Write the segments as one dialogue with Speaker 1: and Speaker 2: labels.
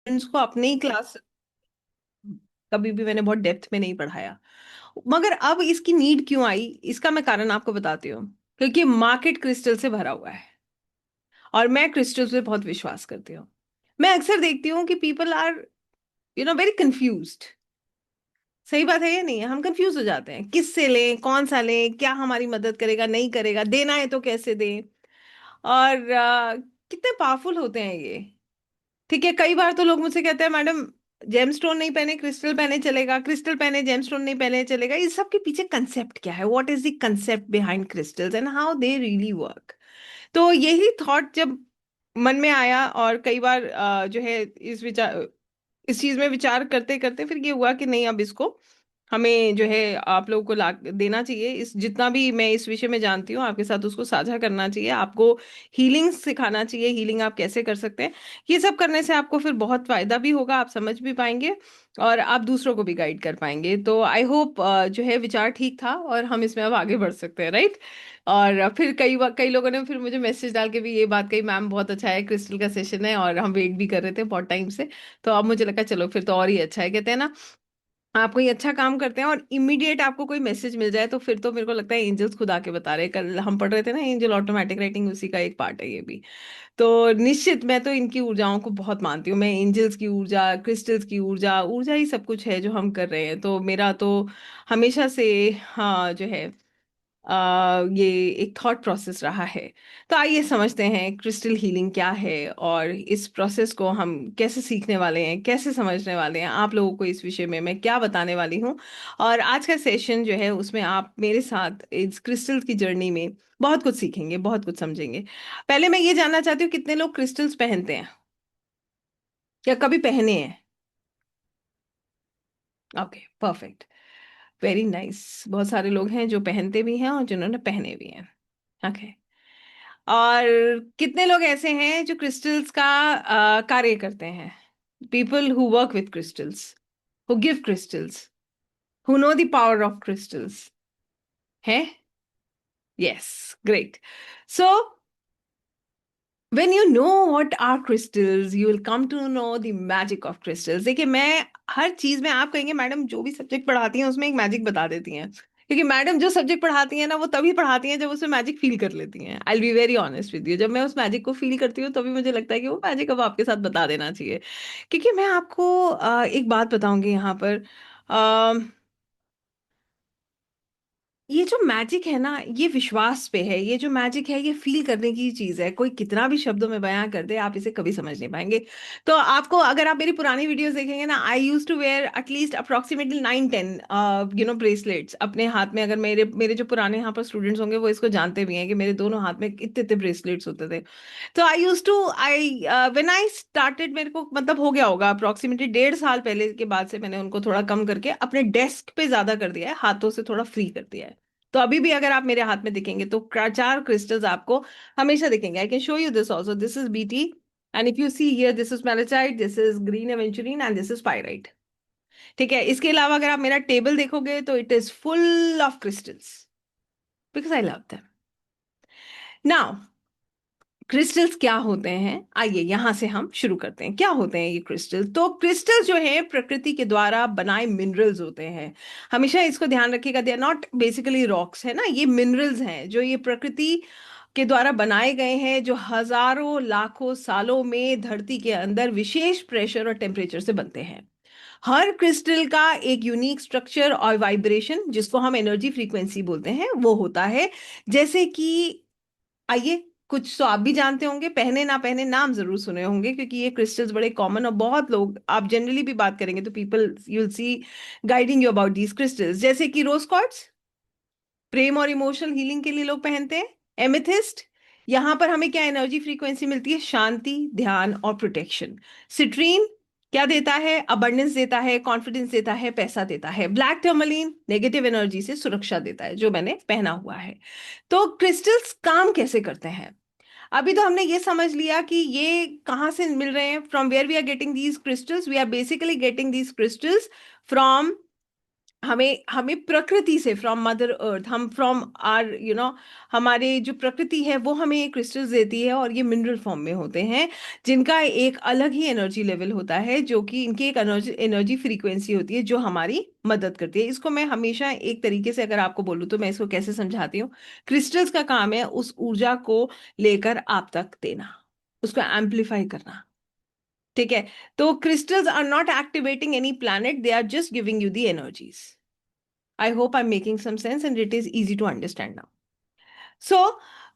Speaker 1: Students को अपने ही class, कभी भी मैंने बहुत डेप्थ में नहीं पढ़ाया। मगर अब इसकी नीड क्यों आई, इसका मैं कारण आपको बताती हूँ। क्योंकि मार्केट क्रिस्टल से भरा हुआ है और मैं क्रिस्टल पे बहुत विश्वास करती हूँ। मैं अक्सर देखती हूँ कि पीपल आर वेरी कंफ्यूज्ड। सही बात है या नहीं है? हम कंफ्यूज हो जाते हैं, किससे लें, कौन सा लें, क्या हमारी मदद करेगा, नहीं करेगा, देना है तो कैसे दें। और कितने पावरफुल होते हैं ये। ठीक है, कई बार तो लोग मुझसे कहते हैं, मैडम जेमस्टोन नहीं पहने क्रिस्टल पहने चलेगा, क्रिस्टल पहने जेमस्टोन नहीं पहने चलेगा। इस सब के पीछे कंसेप्ट क्या है? What is the concept behind crystals and how they really work? तो यही थॉट जब मन में आया, और कई बार जो है इस चीज में विचार करते करते फिर ये हुआ कि नहीं, अब इसको हमें जो है आप लोगों को ला देना चाहिए। इस जितना भी मैं इस विषय में जानती हूँ आपके साथ उसको साझा करना चाहिए, आपको हीलिंग सिखाना चाहिए, हीलिंग आप कैसे कर सकते हैं। ये सब करने से आपको फिर बहुत फायदा भी होगा, आप समझ भी पाएंगे और आप दूसरों को भी गाइड कर पाएंगे। तो आई होप जो है विचार ठीक था और हम इसमें अब आगे बढ़ सकते हैं, राइट। और फिर कई लोगों ने फिर मुझे मैसेज डाल के भी ये बात कही, मैम बहुत अच्छा है, क्रिस्टल का सेशन है और हम वेट भी कर रहे थे बहुत टाइम से। तो अब मुझे लगा चलो फिर तो और ही अच्छा है। कहते हैं ना, आप कोई अच्छा काम करते हैं और इमीडिएट आपको कोई मैसेज मिल जाए तो फिर तो मेरे को लगता है एंजल्स खुद आके बता रहे हैं। कल हम पढ़ रहे थे ना एंजल ऑटोमेटिक राइटिंग, उसी का एक पार्ट है ये भी। तो निश्चित मैं तो इनकी ऊर्जाओं को बहुत मानती हूँ। मैं एंजल्स की ऊर्जा, क्रिस्टल्स की ऊर्जा, ऊर्जा ही सब कुछ है जो हम कर रहे हैं। तो मेरा तो हमेशा से हाँ जो है ये एक थॉट प्रोसेस रहा है। तो आइए समझते हैं क्रिस्टल हीलिंग क्या है और इस प्रोसेस को हम कैसे सीखने वाले हैं, कैसे समझने वाले हैं, आप लोगों को इस विषय में मैं क्या बताने वाली हूँ। और आज का सेशन जो है उसमें आप मेरे साथ इस क्रिस्टल की जर्नी में बहुत कुछ सीखेंगे, बहुत कुछ समझेंगे। पहले मैं ये जानना चाहती हूँ, कितने लोग क्रिस्टल्स पहनते हैं या कभी पहने हैं? Okay, perfect, very nice. बहुत सारे लोग हैं जो पहनते भी हैं और जिन्होंने पहने भी हैं। ओके। और कितने लोग ऐसे हैं जो क्रिस्टल्स का कार्य करते हैं? People who work with crystals, who give crystals, who know the power of crystals है? Yes, great. So when you know what are crystals, you will come to know the magic of crystals। देखिए, मैं हर चीज में, आप कहेंगे madam जो भी subject पढ़ाती हैं उसमें एक मैजिक बता देती हैं, क्योंकि मैडम जो सब्जेक्ट पढ़ाती हैं ना वो तभी पढ़ाती हैं जब उसमें मैजिक फील कर लेती हैं। I be very honest with you, जब मैं उस मैजिक को फील करती हूँ तभी मुझे लगता है कि वो मैजिक अब आपके साथ बता देना चाहिए। क्योंकि मैं आपको एक बात बताऊंगी यहाँ पर। ये जो मैजिक है ना, ये विश्वास पे है। ये जो मैजिक है ये फील करने की चीज है। कोई कितना भी शब्दों में बयां कर दे, आप इसे कभी समझ नहीं पाएंगे। तो आपको, अगर आप मेरी पुरानी वीडियोस देखेंगे ना, I use to wear at least approximately 9-10 bracelets अपने हाथ में। अगर मेरे मेरे जो पुराने यहाँ पर स्टूडेंट्स होंगे वो इसको जानते भी हैं कि मेरे दोनों हाथ में इतने इतने ब्रेसलेट्स होते थे। तो I use to I when I started, मेरे को मतलब हो गया होगा अप्रोक्सीमेटली 1.5 साल पहले के बाद से मैंने उनको थोड़ा कम करके अपने डेस्क पे ज्यादा कर दिया है, हाथों से थोड़ा फ्री कर दिया है। तो अभी भी अगर आप मेरे हाथ में दिखेंगे तो चार क्रिस्टल्स आपको हमेशा दिखेंगे। I can show you this also, this is BT, and if you see here, this is malachite, this is green aventurine and this is pyrite. ठीक है, इसके अलावा अगर आप मेरा टेबल देखोगे तो it is full of crystals, because I love them. Now, crystals क्या होते हैं, आइए यहां से हम शुरू करते हैं। क्या होते हैं ये क्रिस्टल? तो क्रिस्टल जो है प्रकृति के द्वारा बनाए मिनरल्स होते हैं। हमेशा इसको ध्यान रखिएगा, they are not basically rocks, है ना, ये मिनरल्स हैं जो ये प्रकृति के द्वारा बनाए गए हैं, जो हजारों लाखों सालों में धरती के अंदर विशेष प्रेशर और टेम्परेचर से बनते हैं। हर क्रिस्टल का एक यूनिक स्ट्रक्चर और वाइब्रेशन, जिसको हम एनर्जी फ्रीक्वेंसी बोलते हैं, वो होता है। जैसे कि, आइए, कुछ तो आप भी जानते होंगे, पहने ना पहने नाम जरूर सुने होंगे, क्योंकि ये क्रिस्टल्स बड़े कॉमन और बहुत लोग, आप जनरली भी बात करेंगे तो people you will see guiding you about these crystals. जैसे कि रोज क्वार्ट्ज, प्रेम और इमोशनल हीलिंग के लिए लोग पहनते हैं। एमेथिस्ट, यहां पर हमें क्या एनर्जी फ्रीक्वेंसी मिलती है? शांति, ध्यान और प्रोटेक्शन। सिट्रीन क्या देता है? अबंडेंस देता है, कॉन्फिडेंस देता है, पैसा देता है। ब्लैक टर्मलिन नेगेटिव एनर्जी से सुरक्षा देता है, जो मैंने पहना हुआ है। तो क्रिस्टल्स काम कैसे करते हैं? अभी तो हमने ये समझ लिया कि ये कहाँ से मिल रहे हैं, from where we are getting these crystals. We are basically getting these crystals from हमें हमें प्रकृति से, फ्रॉम मदर अर्थ, हम फ्रॉम आर हमारे जो प्रकृति है वो हमें क्रिस्टल्स देती है, और ये मिनरल फॉर्म में होते हैं, जिनका एक अलग ही एनर्जी लेवल होता है, जो कि इनकी एक एनर्जी एनर्जी फ्रीक्वेंसी होती है जो हमारी मदद करती है। इसको मैं हमेशा एक तरीके से अगर आपको बोलूँ तो मैं इसको कैसे समझाती हूँ। क्रिस्टल्स का काम है उस ऊर्जा को लेकर आप तक देना, उसको एम्पलीफाई करना। ठीक है। तो crystals are not activating any planet, they are just giving you the energies. I hope I am making some sense and it is easy to understand now. So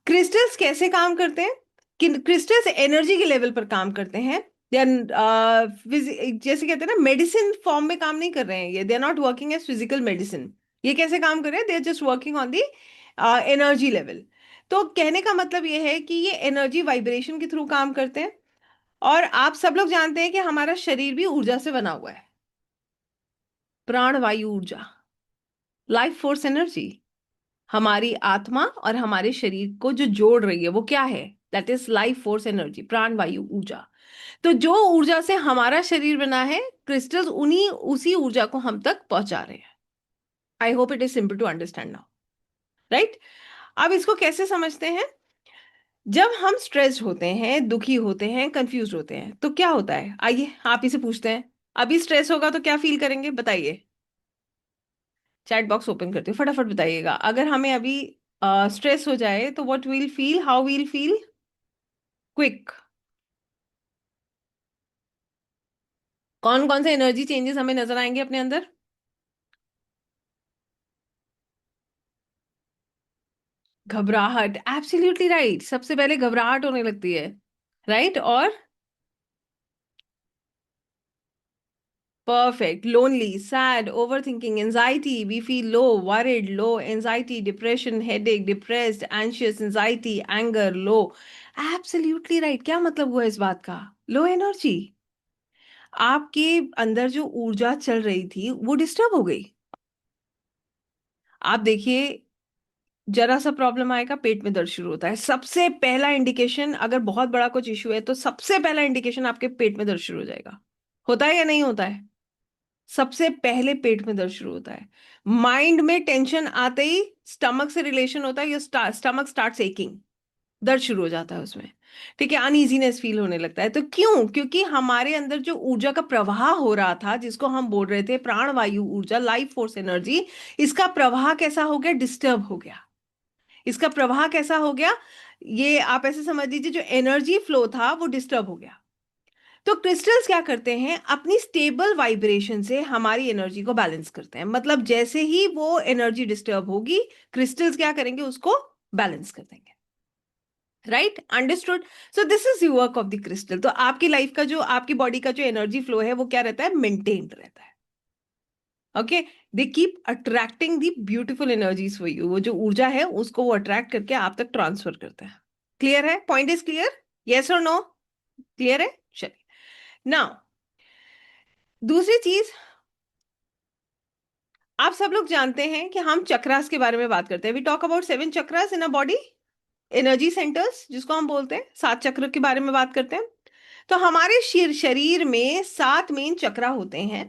Speaker 1: crystals कैसे काम करते हैं? कि क्रिस्टल्स एनर्जी के level पर काम करते हैं। दे आर जैसे कहते हैं ना, मेडिसिन फॉर्म में काम नहीं कर रहे हैं ये, they are not working as physical medicine. ये कैसे काम कर रहे हैं? They are just working on the energy level. तो कहने का मतलब ये है कि ये एनर्जी वाइब्रेशन के थ्रू काम करते हैं। और आप सब लोग जानते हैं कि हमारा शरीर भी ऊर्जा से बना हुआ है। प्राण वायु ऊर्जा, लाइफ फोर्स एनर्जी, हमारी आत्मा और हमारे शरीर को जो जोड़ रही है वो क्या है? That is life force energy, प्राण वायु ऊर्जा। तो जो ऊर्जा से हमारा शरीर बना है, क्रिस्टल्स उन्हीं उसी ऊर्जा को हम तक पहुंचा रहे हैं। I hope it is simple to understand now, right? अब इसको कैसे समझते हैं? जब हम स्ट्रेस्ड होते हैं, दुखी होते हैं, कंफ्यूज होते हैं, तो क्या होता है? आइए आप ही से पूछते हैं। अभी स्ट्रेस होगा तो क्या फील करेंगे, बताइए। चैट बॉक्स ओपन करते हो, फटाफट बताइएगा। अगर हमें अभी स्ट्रेस हो जाए तो what will feel, how will feel? Quick. कौन कौन से एनर्जी चेंजेस हमें नजर आएंगे अपने अंदर? घबराहट, एब्सोल्युटली राइट। सबसे पहले घबराहट होने लगती है, राइट? और perfect, lonely, sad, over thinking, anxiety, we feel low, worried, low anxiety, depression, headache, depressed, anxious, anxiety, anger, low. Absolutely right. क्या मतलब हुआ इस बात का? लो एनर्जी, आपके अंदर जो ऊर्जा चल रही थी वो डिस्टर्ब हो गई। आप देखिए, जरा सा प्रॉब्लम आएगा, पेट में दर्द शुरू होता है। सबसे पहला इंडिकेशन, अगर बहुत बड़ा कुछ इश्यू है तो सबसे पहला इंडिकेशन आपके पेट में दर्द शुरू हो जाएगा। होता है या नहीं होता है? सबसे पहले पेट में दर्द शुरू होता है। माइंड में टेंशन आते ही स्टमक से रिलेशन होता है, या स्टमक स्टार्ट एकिंग, दर्द शुरू हो जाता है उसमें। ठीक है, अनईजीनेस फील होने लगता है। तो क्यों? क्योंकि हमारे अंदर जो ऊर्जा का प्रवाह हो रहा था, जिसको हम बोल रहे थे प्राण वायु ऊर्जा, लाइफ फोर्स एनर्जी, इसका प्रवाह कैसा हो गया? डिस्टर्ब हो गया। इसका प्रवाह कैसा हो गया? ये आप ऐसे समझ लीजिए, जो एनर्जी फ्लो था वो डिस्टर्ब हो गया। तो क्रिस्टल्स क्या करते हैं? अपनी स्टेबल वाइब्रेशन से हमारी एनर्जी को बैलेंस करते हैं। मतलब जैसे ही वो एनर्जी डिस्टर्ब होगी, क्रिस्टल्स क्या करेंगे? उसको बैलेंस कर देंगे। Right, understood? So this is the work of the crystal. तो आपकी लाइफ का जो, आपकी बॉडी का जो एनर्जी फ्लो है वो क्या रहता है? मेंटेन्ड रहता है। Okay. They keep attracting the beautiful energies for you. वो जो ऊर्जा है उसको वो अट्रैक्ट करके आप तक ट्रांसफर करते हैं। क्लियर है? Point is clear? यस और नो? क्लियर है? चलिए। नाउ दूसरी चीज, आप सब लोग जानते हैं कि हम चक्रास के बारे में बात करते हैं। We talk about 7 chakras in a body, energy centres जिसको हम बोलते हैं। 7 चक्र के बारे में बात करते हैं। तो हमारे शरीर में 7 मेन चक्रा होते हैं।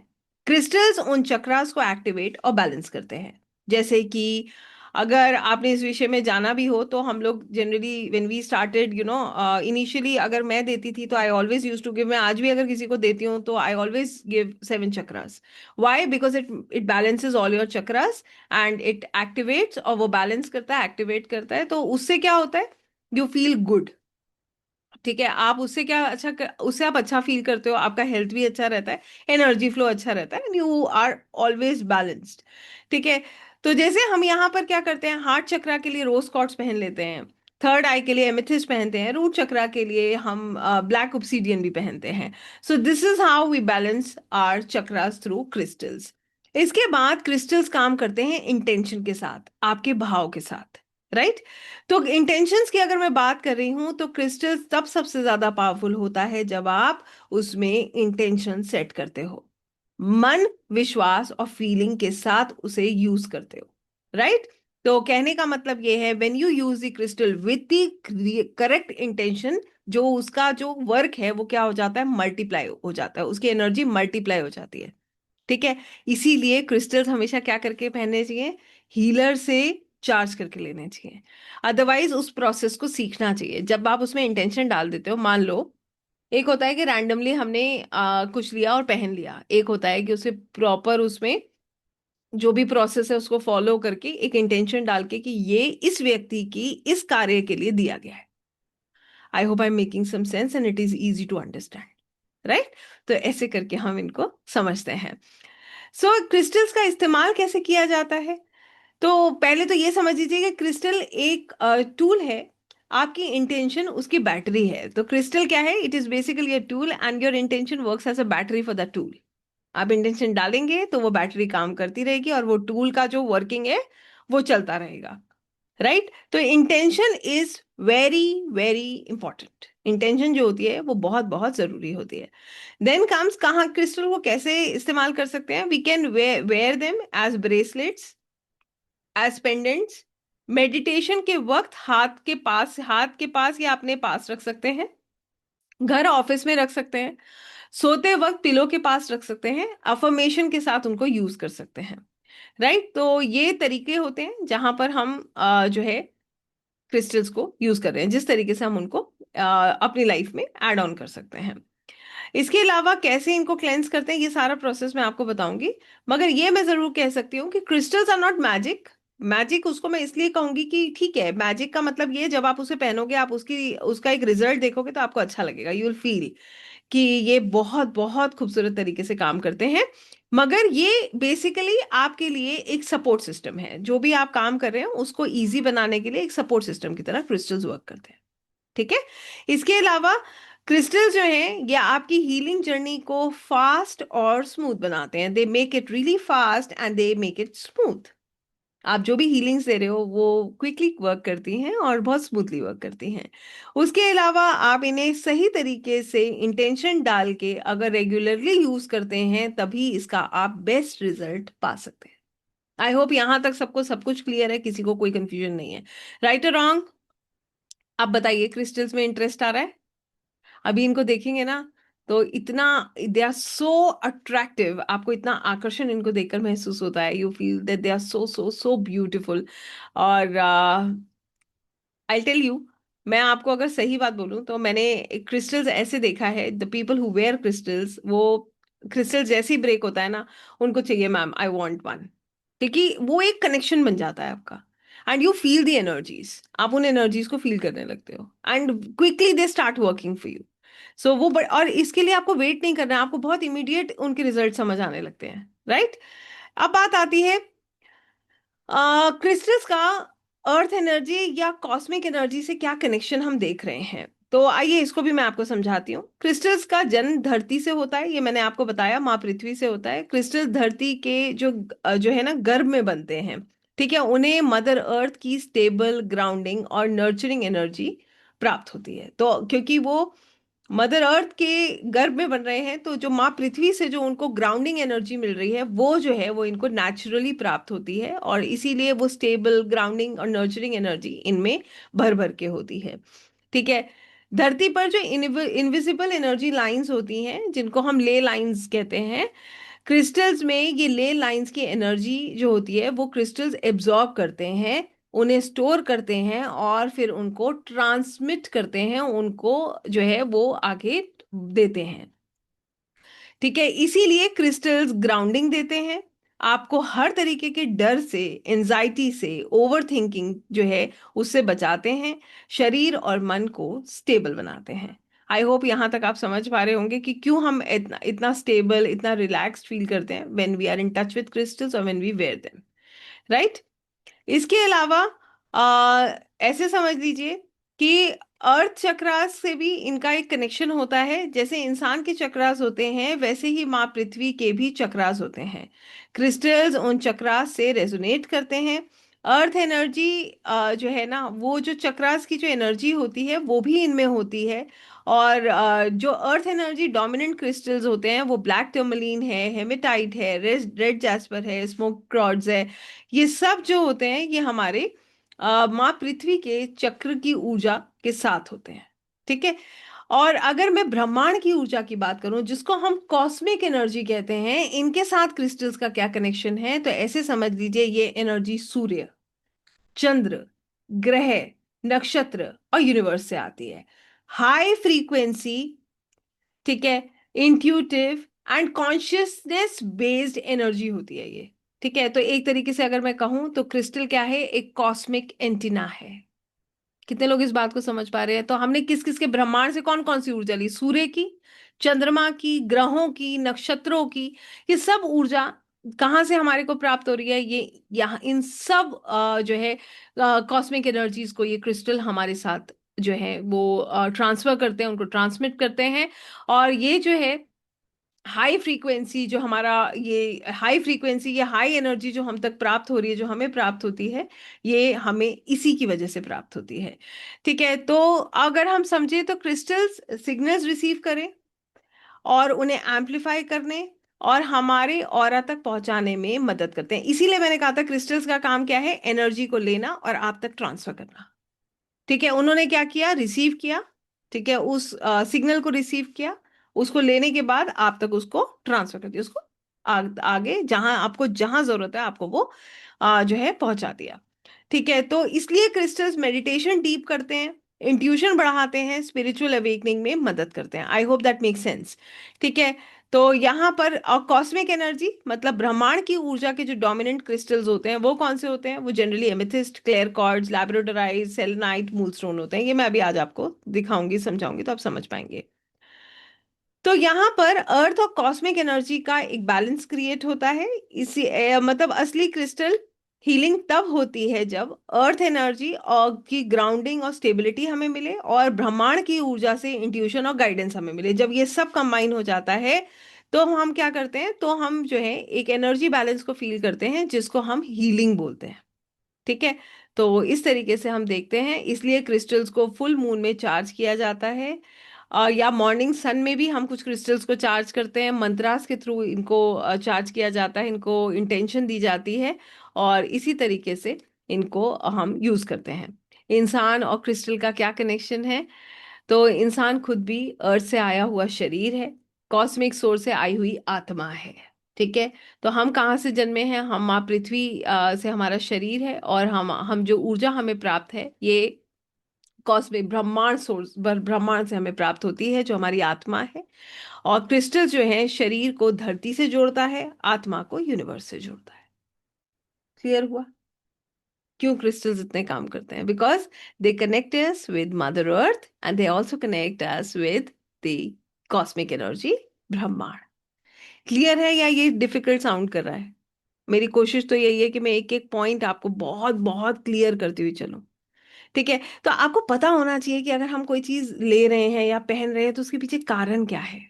Speaker 1: क्रिस्टल्स उन चक्रास को एक्टिवेट और बैलेंस करते हैं। जैसे कि अगर आपने इस विषय में जाना भी हो, तो हम लोग generally when we started initially, अगर मैं देती थी तो I always use to give, मैं आज भी अगर किसी को देती हूँ तो I always give 7 chakras. Why? Because it it balances all your chakras and it activates, और वो बैलेंस करता है, एक्टिवेट करता है। तो उससे क्या होता है? You feel good. ठीक है, आप उससे क्या अच्छा उससे आप अच्छा फील करते हो, आपका हेल्थ भी अच्छा रहता है, एनर्जी फ्लो अच्छा रहता है, and you are always balanced. ठीक है। तो जैसे हम यहाँ पर क्या करते हैं, हार्ट चक्रा के लिए रोज क्वार्ट्ज पहन लेते हैं, थर्ड आई के लिए एमेथिस्ट पहनते हैं, रूट चक्रा के लिए हम ब्लैक ऑब्सीडियन भी पहनते हैं। So this is how we balance our chakras through crystals. इसके बाद क्रिस्टल्स काम करते हैं इंटेंशन के साथ, आपके भाव के साथ, राइट? तो इंटेंशंस की अगर मैं बात कर रही हूं, तो क्रिस्टल्स तब सबसे ज्यादा पावरफुल होता है जब आप उसमें इंटेंशन सेट करते हो, मन, विश्वास और फीलिंग के साथ उसे यूज करते हो, राइट? तो कहने का मतलब ये है, when you use the crystal with the correct intention, जो उसका जो वर्क है वो क्या हो जाता है? मल्टीप्लाई हो जाता है, उसकी एनर्जी मल्टीप्लाई हो जाती है। ठीक है, इसीलिए क्रिस्टल्स हमेशा क्या करके पहनने चाहिए, हीलर से चार्ज करके लेने चाहिए। अदरवाइज उस प्रोसेस को सीखना चाहिए। जब आप उसमें इंटेंशन डाल देते हो, मान लो एक होता है कि रैंडमली हमने कुछ लिया और पहन लिया, एक होता है कि उसे प्रॉपर उसमें जो भी प्रोसेस है उसको फॉलो करके एक इंटेंशन डाल के कि ये इस व्यक्ति की इस कार्य के लिए दिया गया है। I hope I am making some sense and it is easy to understand, right? तो ऐसे करके हम इनको समझते हैं। सो क्रिस्टल्स का इस्तेमाल कैसे किया जाता है? तो पहले तो ये समझ लीजिए कि क्रिस्टल एक टूल है, आपकी इंटेंशन उसकी बैटरी है। तो क्रिस्टल क्या है, it is basically a tool and your intention works as a battery for the tool. आप इंटेंशन डालेंगे तो वो बैटरी काम करती रहेगी और वो टूल का जो वर्किंग है वो चलता रहेगा, राइट? तो intention is very very important. Intention जो होती है वो बहुत बहुत जरूरी होती है। देन कम्स कहाँ क्रिस्टल को कैसे इस्तेमाल कर सकते हैं। We can wear them as bracelets, as pendants. Meditation के वक्त हाथ के पास या अपने पास रख सकते हैं। घर ऑफिस में रख सकते हैं। सोते वक्त पिलो के पास रख सकते हैं। अफर्मेशन के साथ उनको यूज कर सकते हैं, राइट? तो ये तरीके होते हैं जहां पर हम जो है क्रिस्टल्स को यूज कर रहे हैं, जिस तरीके से हम उनको अपनी लाइफ में ऐड ऑन कर सकते हैं। इसके अलावा कैसे इनको क्लेंस करते हैं ये सारा प्रोसेस मैं आपको बताऊंगी। मगर ये मैं जरूर कह सकती हूँ कि crystals are not magic. Magic उसको मैं इसलिए कहूंगी कि ठीक है, मैजिक का मतलब ये, जब आप उसे पहनोगे, आप उसकी उसका एक रिजल्ट देखोगे तो आपको अच्छा लगेगा, यू विल फील कि ये बहुत बहुत खूबसूरत तरीके से काम करते हैं। मगर ये बेसिकली आपके लिए एक सपोर्ट सिस्टम है। जो भी आप काम कर रहे हैं उसको इजी बनाने के लिए एक सपोर्ट सिस्टम की तरह क्रिस्टल्स वर्क करते हैं, ठीक है? इसके अलावा क्रिस्टल जो है ये आपकी हीलिंग जर्नी को फास्ट और स्मूथ बनाते हैं। They make it really fast and they make it smooth. आप जो भी हीलिंग्स दे रहे हो वो क्विकली वर्क करती हैं और बहुत स्मूथली वर्क करती हैं। उसके अलावा आप इन्हें सही तरीके से इंटेंशन डाल के अगर रेगुलरली यूज करते हैं तभी इसका आप बेस्ट रिजल्ट पा सकते हैं। आई होप यहां तक सबको सब कुछ क्लियर है, किसी को कोई कंफ्यूजन नहीं है, राइट और रॉन्ग? आप बताइए, क्रिस्टल्स में इंटरेस्ट आ रहा है? अभी इनको देखेंगे ना तो इतना दे आर सो अट्रैक्टिव, आपको इतना आकर्षण इनको देखकर महसूस होता है। You feel that they are so so so beautiful. और आई टेल यू, मैं आपको अगर सही बात बोलूं तो मैंने क्रिस्टल्स ऐसे देखा है, the people who wear crystals, वो क्रिस्टल जैसे ही ब्रेक होता है ना, उनको चाहिए मैम आई वांट वन। क्योंकि वो एक कनेक्शन बन जाता है आपका, and you feel the energies, आप उन एनर्जीज को फील करने लगते हो and quickly they start working for you. So वो और इसके लिए आपको वेट नहीं करना है, आपको बहुत इमीडिएट उनके रिजल्ट समझ आने लगते हैं, राइट? अब बात आती है क्रिस्टल्स का अर्थ एनर्जी या कॉस्मिक एनर्जी से क्या कनेक्शन हम देख रहे हैं। तो आइए इसको भी मैं आपको समझाती हूँ। क्रिस्टल्स का जन्म धरती से होता है, ये मैंने आपको बताया, माँ पृथ्वी से होता है। क्रिस्टल धरती के जो है ना गर्भ में बनते हैं, ठीक है? उन्हें मदर अर्थ की स्टेबल ग्राउंडिंग और नर्चरिंग एनर्जी प्राप्त होती है। तो क्योंकि वो मदर अर्थ के गर्भ में बन रहे हैं, तो जो माँ पृथ्वी से जो उनको ग्राउंडिंग एनर्जी मिल रही है वो जो है वो इनको नेचुरली प्राप्त होती है, और इसीलिए वो स्टेबल ग्राउंडिंग और नर्चरिंग एनर्जी इनमें भर भर के होती है, ठीक है? धरती पर जो इनविजिबल एनर्जी लाइंस होती हैं, जिनको हम ले लाइंस कहते हैं, क्रिस्टल्स में ये ले लाइंस की एनर्जी जो होती है वो क्रिस्टल्स एब्जॉर्ब करते हैं, उन्हें स्टोर करते हैं और फिर उनको ट्रांसमिट करते हैं, उनको जो है वो आगे देते हैं, ठीक है? इसीलिए क्रिस्टल्स ग्राउंडिंग देते हैं, आपको हर तरीके के डर से, एंजाइटी से, ओवर थिंकिंग जो है उससे बचाते हैं, शरीर और मन को स्टेबल बनाते हैं। आई होप यहां तक आप समझ पा रहे होंगे कि क्यों हम इतना इतना स्टेबल, इतना रिलैक्स्ड फील करते हैं when we are in touch with crystals और when we wear them, right? इसके अलावा ऐसे समझ लीजिए कि अर्थ चक्रास से भी इनका एक कनेक्शन होता है। जैसे इंसान के चक्रास होते हैं वैसे ही माँ पृथ्वी के भी चक्रास होते हैं। क्रिस्टल्स उन चक्रास से रेजोनेट करते हैं। अर्थ एनर्जी जो है ना, वो जो चक्रास की जो एनर्जी होती है वो भी इनमें होती है। और जो अर्थ एनर्जी डोमिनेंट क्रिस्टल्स होते हैं वो ब्लैक टर्मलीन है, हेमेटाइट है, रेड जैस्पर है, स्मोक क्वार्ट्ज है। ये सब जो होते हैं ये हमारे माँ पृथ्वी के चक्र की ऊर्जा के साथ होते हैं, ठीक है? और अगर मैं ब्रह्मांड की ऊर्जा की बात करूं, जिसको हम कॉस्मिक एनर्जी कहते हैं, इनके साथ क्रिस्टल्स का क्या कनेक्शन है, तो ऐसे समझ लीजिए ये एनर्जी सूर्य, चंद्र, ग्रह, नक्षत्र और यूनिवर्स से आती है। हाई फ्रीक्वेंसी, ठीक है, intuitive and consciousness based energy होती है ये। ठीक है, तो एक तरीके से अगर मैं कहूं तो क्रिस्टल क्या है, एक कॉस्मिक एंटीना है। कितने लोग इस बात को समझ पा रहे हैं? तो हमने किस किस के ब्रह्मांड से कौन कौन सी ऊर्जा ली? सूर्य की, चंद्रमा की, ग्रहों की, नक्षत्रों की। ये सब ऊर्जा कहाँ से हमारे को प्राप्त हो रही है? ये यहाँ इन सब जो है कॉस्मिक एनर्जीज को ये क्रिस्टल हमारे साथ जो है वो ट्रांसफर करते हैं, उनको ट्रांसमिट करते हैं। और ये जो है हाई फ्रीक्वेंसी, जो हमारा ये हाई फ्रीक्वेंसी, ये हाई एनर्जी जो हम तक प्राप्त हो रही है, जो हमें प्राप्त होती है, ये हमें इसी की वजह से प्राप्त होती है। ठीक है, तो अगर हम समझे तो क्रिस्टल्स सिग्नल्स रिसीव करें और उन्हें एम्पलीफाई करने और हमारे ऑरा तक पहुंचाने में मदद करते हैं। इसीलिए मैंने कहा था क्रिस्टल्स का काम क्या है, एनर्जी को लेना और आप तक ट्रांसफर करना। ठीक है, उन्होंने क्या किया, रिसीव किया। ठीक है, उस सिग्नल को रिसीव किया, उसको लेने के बाद आप तक उसको ट्रांसफर कर दिया, उसको आगे जहां आपको जहां जरूरत है आपको वो जो है पहुंचा दिया। ठीक है, तो इसलिए क्रिस्टल्स मेडिटेशन डीप करते हैं, इंट्यूशन बढ़ाते हैं, स्पिरिचुअल अवेकनिंग में मदद करते हैं। I hope that make sense. ठीक है, तो यहाँ पर कॉस्मिक एनर्जी मतलब ब्रह्मांड की ऊर्जा के जो डोमिनेंट क्रिस्टल्स होते हैं वो कौन से होते हैं? वो generally amethyst, clear quartz, labradorite, selenite, moonstone होते हैं। ये मैं अभी आज आपको दिखाऊंगी, समझाऊंगी, तो आप समझ पाएंगे। तो यहाँ पर अर्थ और कॉस्मिक एनर्जी का एक बैलेंस क्रिएट होता है। इसी मतलब असली क्रिस्टल हीलिंग तब होती है जब अर्थ एनर्जी और की ग्राउंडिंग और स्टेबिलिटी हमें मिले और ब्रह्मांड की ऊर्जा से इंट्यूशन और गाइडेंस हमें मिले। जब ये सब कंबाइन हो जाता है तो हम क्या करते हैं, तो हम जो है एक एनर्जी बैलेंस को फील करते हैं, जिसको हम हीलिंग बोलते हैं। ठीक है, तो इस तरीके से हम देखते हैं, इसलिए क्रिस्टल्स को फुल मून में चार्ज किया जाता है। या मॉर्निंग सन में भी हम कुछ क्रिस्टल्स को चार्ज करते हैं, मंत्रास के थ्रू इनको चार्ज किया जाता है, इनको इंटेंशन दी जाती है और इसी तरीके से इनको हम यूज करते हैं। इंसान और क्रिस्टल का क्या कनेक्शन है? तो इंसान खुद भी अर्थ से आया हुआ शरीर है, कॉस्मिक सोर्स से आई हुई आत्मा है। ठीक है, तो हम कहाँ से जन्मे हैं? हम माँ पृथ्वी से हमारा शरीर है और हम जो ऊर्जा हमें प्राप्त है ये कॉस्मिक ब्रह्मांड सोर्स ब्रह्मांड से हमें प्राप्त होती है, जो हमारी आत्मा है। और क्रिस्टल जो है शरीर को धरती से जोड़ता है, आत्मा को यूनिवर्स से जोड़ता है। क्लियर हुआ क्यों क्रिस्टल्स इतने काम करते हैं? Because they connect us with mother earth and they also connect us with the cosmic energy, ब्रह्मांड। क्लियर है या ये डिफिकल्ट साउंड कर रहा है? मेरी कोशिश तो यही है कि मैं एक एक पॉइंट आपको बहुत बहुत क्लियर करती हुई चलूं। ठीक है, तो आपको पता होना चाहिए कि अगर हम कोई चीज ले रहे हैं या पहन रहे हैं तो उसके पीछे कारण क्या है,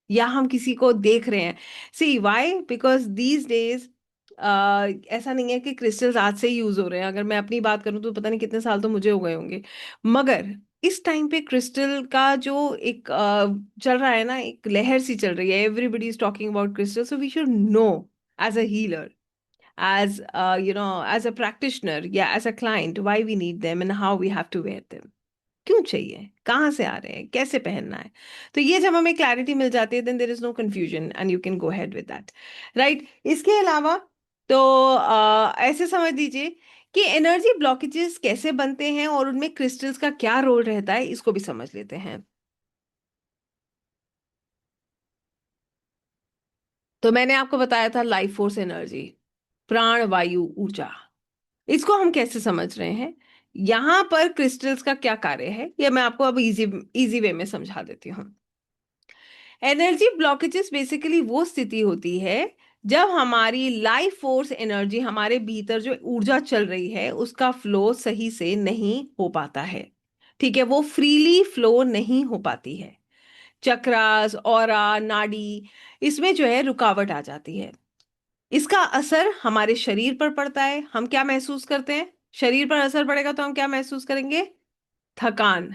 Speaker 1: या हम किसी को देख रहे हैं। सी वाई, बिकॉज दीज डेज ऐसा नहीं है कि क्रिस्टल्स आज से ही यूज हो रहे हैं। अगर मैं अपनी बात करूं तो पता नहीं कितने साल तो मुझे हो गए होंगे, मगर इस टाइम पे क्रिस्टल का जो एक चल रहा है ना, एक लहर सी चल रही है, everybody is talking about crystal, so we should know as a healer, as as a practitioner, yeah, as a client, why we need them and how we have to wear them, क्यों चाहिए, कहाँ से आ रहे हैं, कैसे पहनना है। तो ये जब हमें क्लैरिटी मिल जाती है, then there is no confusion and you can go head with that, right. इसके अलावा तो ऐसे समझ लीजिए कि एनर्जी ब्लॉकेजेस कैसे बनते हैं और उनमें क्रिस्टल्स का क्या रोल रहता है, इसको भी समझ लेते हैं। तो मैंने आपको बताया था लाइफ फोर्स एनर्जी, प्राण वायु ऊर्जा, इसको हम कैसे समझ रहे हैं, यहां पर क्रिस्टल्स का क्या कार्य है, ये मैं आपको अब इजी इजी वे में समझा देती हूँ। एनर्जी ब्लॉकेजेस बेसिकली वो स्थिति होती है जब हमारी लाइफ फोर्स एनर्जी, हमारे भीतर जो ऊर्जा चल रही है, उसका फ्लो सही से नहीं हो पाता है। ठीक है, वो फ्रीली फ्लो नहीं हो पाती है। चक्रास, ऑरा, नाड़ी, इसमें जो है रुकावट आ जाती है। इसका असर हमारे शरीर पर पड़ता है। हम क्या महसूस करते हैं? शरीर पर असर पड़ेगा तो हम क्या महसूस करेंगे? थकान।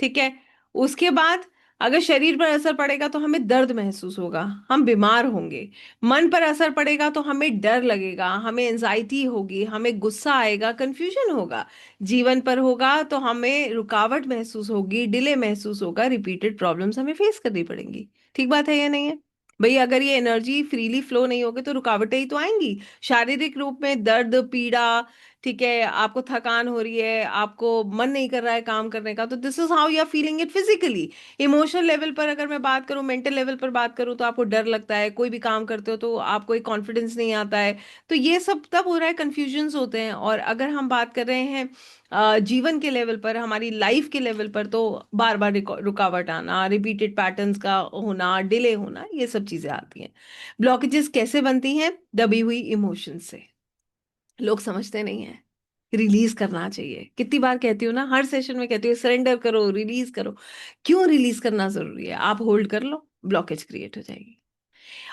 Speaker 1: ठीक है, उसके बाद अगर शरीर पर असर पड़ेगा तो हमें दर्द महसूस होगा, हम बीमार होंगे। मन पर असर पड़ेगा तो हमें डर लगेगा, हमें एंजाइटी होगी, हमें गुस्सा आएगा, कंफ्यूजन होगा। जीवन पर होगा तो हमें रुकावट महसूस होगी, डिले महसूस होगा, रिपीटेड प्रॉब्लम्स हमें फेस करनी पड़ेंगी। ठीक बात है या नहीं है? भाई अगर ये एनर्जी फ्रीली फ्लो नहीं होगी तो रुकावटें ही तो आएंगी। शारीरिक रूप में दर्द, पीड़ा, ठीक है, आपको थकान हो रही है, आपको मन नहीं कर रहा है काम करने का, तो this is how you are feeling it physically. Emotional level पर अगर मैं बात करूं, मेंटल लेवल पर बात करूं, तो आपको डर लगता है, कोई भी काम करते हो तो आपको एक कॉन्फिडेंस नहीं आता है। तो ये सब तब हो रहा है, कंफ्यूजन्स होते हैं। और अगर हम बात कर रहे हैं जीवन के लेवल पर, हमारी लाइफ के लेवल पर, तो बार बार रुकावट आना, रिपीटेड पैटर्न्स का होना, डिले होना, ये सब चीजें आती हैं। ब्लॉकेजेस कैसे बनती हैं? दबी हुई इमोशंस से। लोग समझते नहीं है, रिलीज करना चाहिए। कितनी बार कहती हूँ ना, हर सेशन में कहती हूँ, सरेंडर करो, रिलीज करो। क्यों रिलीज करना जरूरी है? आप होल्ड कर लो, ब्लॉकेज क्रिएट हो जाएगी।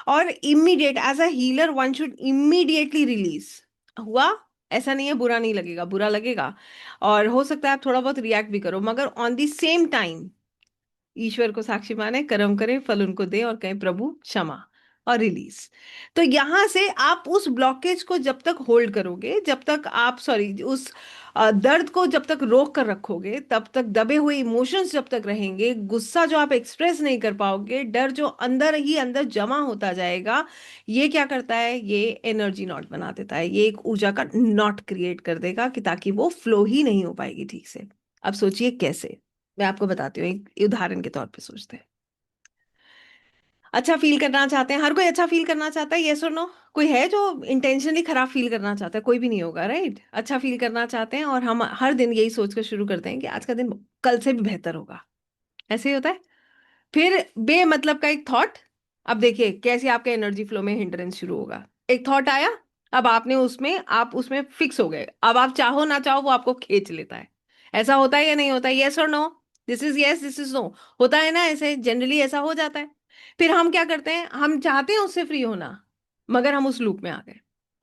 Speaker 1: और immediate, as a healer one should immediately release. हुआ, ऐसा नहीं है बुरा नहीं लगेगा, बुरा लगेगा, और हो सकता है आप थोड़ा बहुत रिएक्ट भी करो, मगर ऑन द सेम टाइम ईश्वर को साक्षी माने, कर्म करें, फल उनको दे, और कहें प्रभु क्षमा, और रिलीज। तो यहां से आप उस ब्लॉकेज को जब तक होल्ड करोगे, जब तक आप, सॉरी, उस दर्द को जब तक रोक कर रखोगे, तब तक दबे हुए इमोशंस जब तक रहेंगे, गुस्सा जो आप एक्सप्रेस नहीं कर पाओगे, डर जो अंदर ही अंदर जमा होता जाएगा, ये क्या करता है? ये एनर्जी नॉट बना देता है, ये एक ऊर्जा का नॉट क्रिएट कर देगा, कि ताकि वो फ्लो ही नहीं हो पाएगी ठीक से। अब सोचिए कैसे। मैं आपको बताती हूँ, एक उदाहरण के तौर पे सोचते हैं। अच्छा फील करना चाहते हैं, हर कोई अच्छा फील करना चाहता है, यस और नो? कोई है जो इंटेंशनली खराब फील करना चाहता है? कोई भी नहीं होगा, राइट? अच्छा फील करना चाहते हैं, और हम हर दिन यही सोचकर शुरू करते हैं कि आज का दिन कल से भी बेहतर होगा। ऐसे ही होता है। फिर बेमतलब का एक थॉट, अब देखिए कैसे आपके एनर्जी फ्लो में हिंड्रेंस शुरू होगा। एक थॉट आया, अब आपने उसमें, आप उसमें फिक्स हो गए, अब आप चाहो ना चाहो वो आपको खींच लेता है। ऐसा होता है या नहीं होता? यस और no? This is yes, this is no. होता है ना, ऐसे जनरली ऐसा हो जाता है। फिर हम क्या करते हैं? हम चाहते हैं उससे फ्री होना, मगर हम उस लूप में आ गए।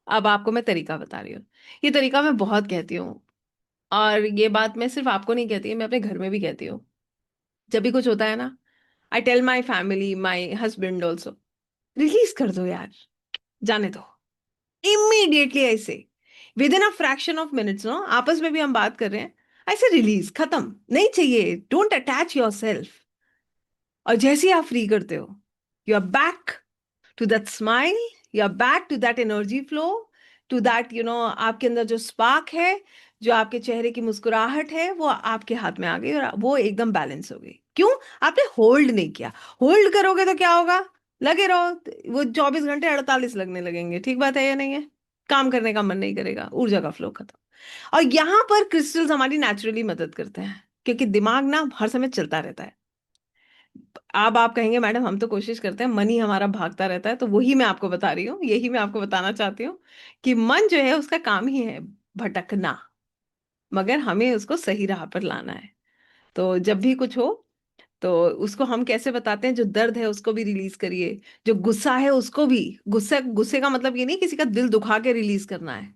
Speaker 1: अब आपको मैं तरीका बता रही हूँ। ये तरीका मैं बहुत कहती हूँ, और ये बात मैं सिर्फ आपको नहीं कहती, मैं अपने घर में भी कहती हूँ। जब भी कुछ होता है ना, I tell my family, my husband also, release कर दो यार, जाने दो। इमीडिएटली ऐसे, within a fraction of minutes, no, आपस में भी हम बात कर रहे हैं, ऐसे रिलीज, खत्म, नहीं चाहिए, डोंट अटैच योर सेल्फ। और जैसे ही आप फ्री करते हो, you are back to that smile, you are back to that energy flow, to that, आपके अंदर जो स्पार्क है, जो आपके चेहरे की मुस्कुराहट है, वो आपके हाथ में आ गई, और वो एकदम बैलेंस हो गई। क्यों? आपने होल्ड नहीं किया। होल्ड करोगे तो क्या होगा? लगे रहो, वो 24 घंटे 48 लगने लगेंगे। ठीक बात है या नहीं है? काम करने का मन नहीं करेगा, ऊर्जा का फ्लो खत्म। और यहां पर क्रिस्टल्स हमारी नेचुरली मदद करते हैं, क्योंकि दिमाग ना हर समय चलता रहता है। अब आप कहेंगे मैडम हम तो कोशिश करते हैं, मन ही हमारा भागता रहता है, तो वही मैं आपको बता रही हूँ, यही मैं आपको बताना चाहती हूँ, कि मन जो है उसका काम ही है भटकना, मगर हमें उसको सही राह पर लाना है। तो जब भी कुछ हो, तो उसको हम कैसे बताते हैं? जो दर्द है उसको भी रिलीज करिए, जो गुस्सा है उसको भी। गुस्से गुस्से का मतलब ये नहीं किसी का दिल दुखा के रिलीज करना है,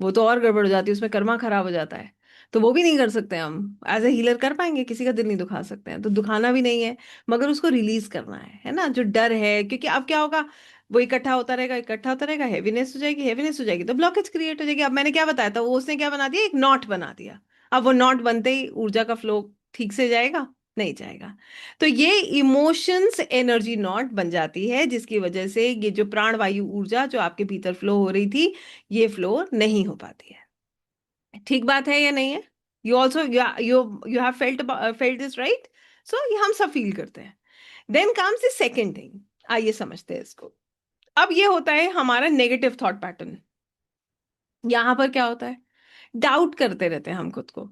Speaker 1: वो तो और गड़बड़ हो जाती है, उसमें कर्मा खराब हो जाता है। तो वो भी नहीं कर सकते हम, एज ए हीलर कर पाएंगे? किसी का दिल नहीं दुखा सकते हैं, तो दुखाना भी नहीं है, मगर उसको रिलीज करना है ना, जो डर है। क्योंकि अब क्या होगा, वो इकट्ठा होता रहेगा, इकट्ठा होता रहेगा, हैवीनेस हो जाएगी, हैवीनेस हो जाएगी, तो ब्लॉकेज क्रिएट हो जाएगी। अब मैंने क्या बताया था, वो उसने क्या बना दिया, एक नॉट बना दिया। अब वो नॉट बनते ही ऊर्जा का फ्लो ठीक से जाएगा? नहीं जाएगा। तो ये इमोशंस एनर्जी नॉट बन जाती है, जिसकी वजह से ये जो प्राण वायु ऊर्जा जो आपके भीतर फ्लो हो रही थी, ये फ्लो नहीं हो पाती है। ठीक बात है या नहीं है? You also, you you have felt this, right? So ये हम सब फील करते हैं। Then comes the second thing, आइए समझते हैं इसको। अब ये होता है हमारा नेगेटिव थॉट पैटर्न। यहां पर क्या होता है? डाउट करते रहते हैं हम खुद को,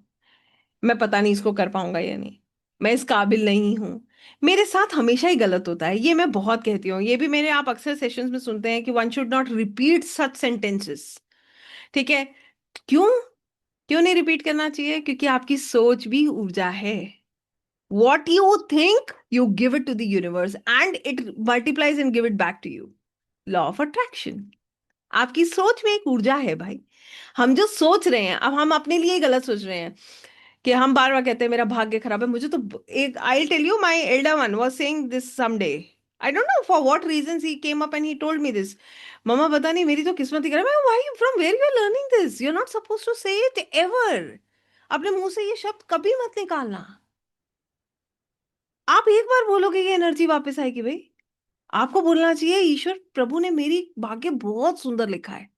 Speaker 1: मैं पता नहीं इसको कर पाऊंगा या नहीं, मैं इस काबिल नहीं हूं, मेरे साथ हमेशा ही गलत होता है। ये मैं बहुत कहती हूँ, ये भी मेरे, आप अक्सर सेशंस में सुनते हैं कि one should not repeat such sentences. ठीक है? क्यों? क्यों नहीं रिपीट करना चाहिए? क्योंकि आपकी सोच भी ऊर्जा है। What you think you give it to the universe, and it multiplies and give it back to you. Law of attraction. आपकी सोच में एक ऊर्जा है भाई। हम जो सोच रहे हैं, अब हम अपने लिए गलत सोच रहे हैं, कि हम बार बार कहते हैं मेरा भाग्य खराब है। मुझे तो एक, I tell you, my elder one was saying this someday, I don't know for what reasons he came up and he told me this. Mama पता नहीं मेरी तो किस्मत ही खराब है। Why, from where you are learning this? You are not suppose to say it ever. अपने मुंह से ये शब्द कभी मत निकालना। आप एक बार बोलोगे ये एनर्जी वापस आएगी भाई। आपको बोलना चाहिए ईश्वर प्रभु ने मेरी भाग्य बहुत सुंदर लिखा है,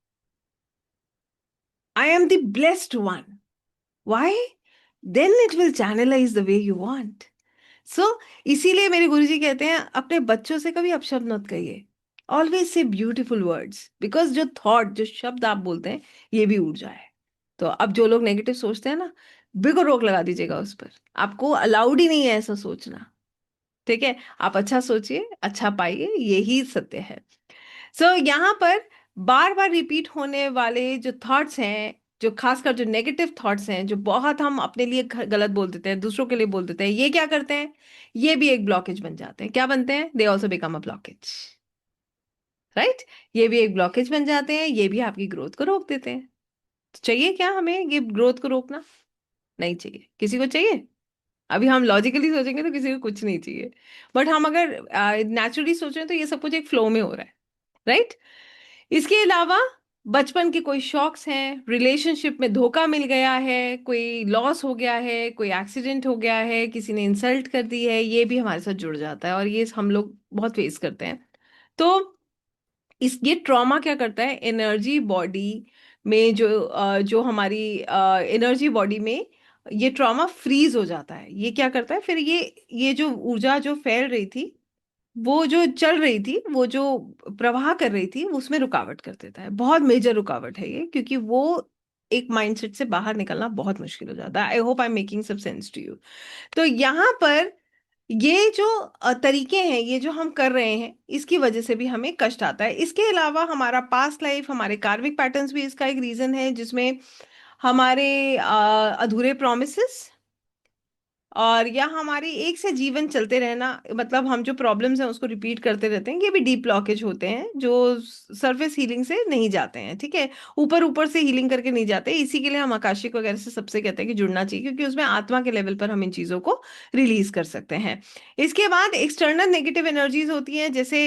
Speaker 1: I am the blessed one. Why? Then it will channelise the way you want. So इसीलिए मेरे गुरुजी कहते हैं अपने बच्चों से कभी अपशब्द मत कहिए। Always say beautiful words, because जो थॉट, जो शब्द आप बोलते हैं, ये भी ऊर्जा है। तो अब जो लोग नेगेटिव सोचते हैं ना, बिल्कुल रोक लगा दीजिएगा उस पर। आपको अलाउड ही नहीं है ऐसा सोचना। ठीक है, आप अच्छा सोचिए, अच्छा पाइए, यही सत्य है। सो यहाँ पर बार बार रिपीट होने वाले जो थॉट्स हैं, जो खासकर जो नेगेटिव थॉट्स हैं, जो बहुत हम अपने लिए गलत बोल देते हैं, दूसरों के लिए बोल देते हैं, ये क्या करते हैं? ये भी एक ब्लॉकेज बन जाते हैं। क्या बनते हैं? They also become a blockage. Right? ये भी एक ब्लॉकेज बन जाते हैं, ये भी आपकी ग्रोथ को रोक देते हैं। तो चाहिए क्या हमें ये ग्रोथ को रोकना? नहीं चाहिए। किसी को चाहिए? अभी हम लॉजिकली सोचेंगे तो किसी को कुछ नहीं चाहिए। बट हम अगर नेचुरली सोच रहे हैं तो ये सब कुछ एक फ्लो में हो रहा है। राइट? इसके अलावा बचपन के कोई शौक्स हैं, रिलेशनशिप में धोखा मिल गया है, कोई लॉस हो गया है, कोई एक्सीडेंट हो गया है, किसी ने इंसल्ट कर दी है, ये भी हमारे साथ जुड़ जाता है और ये हम लोग बहुत फेस करते हैं। तो ये ट्रॉमा क्या करता है? एनर्जी बॉडी में जो हमारी एनर्जी बॉडी में ये ट्रॉमा फ्रीज हो जाता है। ये क्या करता है फिर? ये जो ऊर्जा जो फैल रही थी, वो जो चल रही थी, वो जो प्रवाह कर रही थी, उसमें रुकावट कर देता है। बहुत मेजर रुकावट है ये, क्योंकि वो एक माइंडसेट से बाहर निकलना बहुत मुश्किल हो जाता है। I hope I am making सब सेंस टू यू। तो यहाँ पर ये जो तरीके हैं, ये जो हम कर रहे हैं, इसकी वजह से भी हमें कष्ट आता है। इसके अलावा हमारा पास्ट लाइफ, हमारे कार्मिक पैटर्न्स भी इसका एक रीजन है, जिसमें हमारे अधूरे प्रोमिसेस, और या हमारी एक से जीवन चलते रहना, मतलब हम जो प्रॉब्लम्स हैं उसको रिपीट करते रहते हैं, ये भी डीप ब्लॉकेज होते हैं जो सरफेस हीलिंग से नहीं जाते हैं। ठीक है, ऊपर ऊपर से हीलिंग करके नहीं जाते। इसी के लिए हम आकाशिक वगैरह से सबसे कहते हैं कि जुड़ना चाहिए, क्योंकि उसमें आत्मा के लेवल पर हम इन चीजों को रिलीज कर सकते हैं। इसके बाद एक्सटर्नल नेगेटिव एनर्जीज होती हैं। जैसे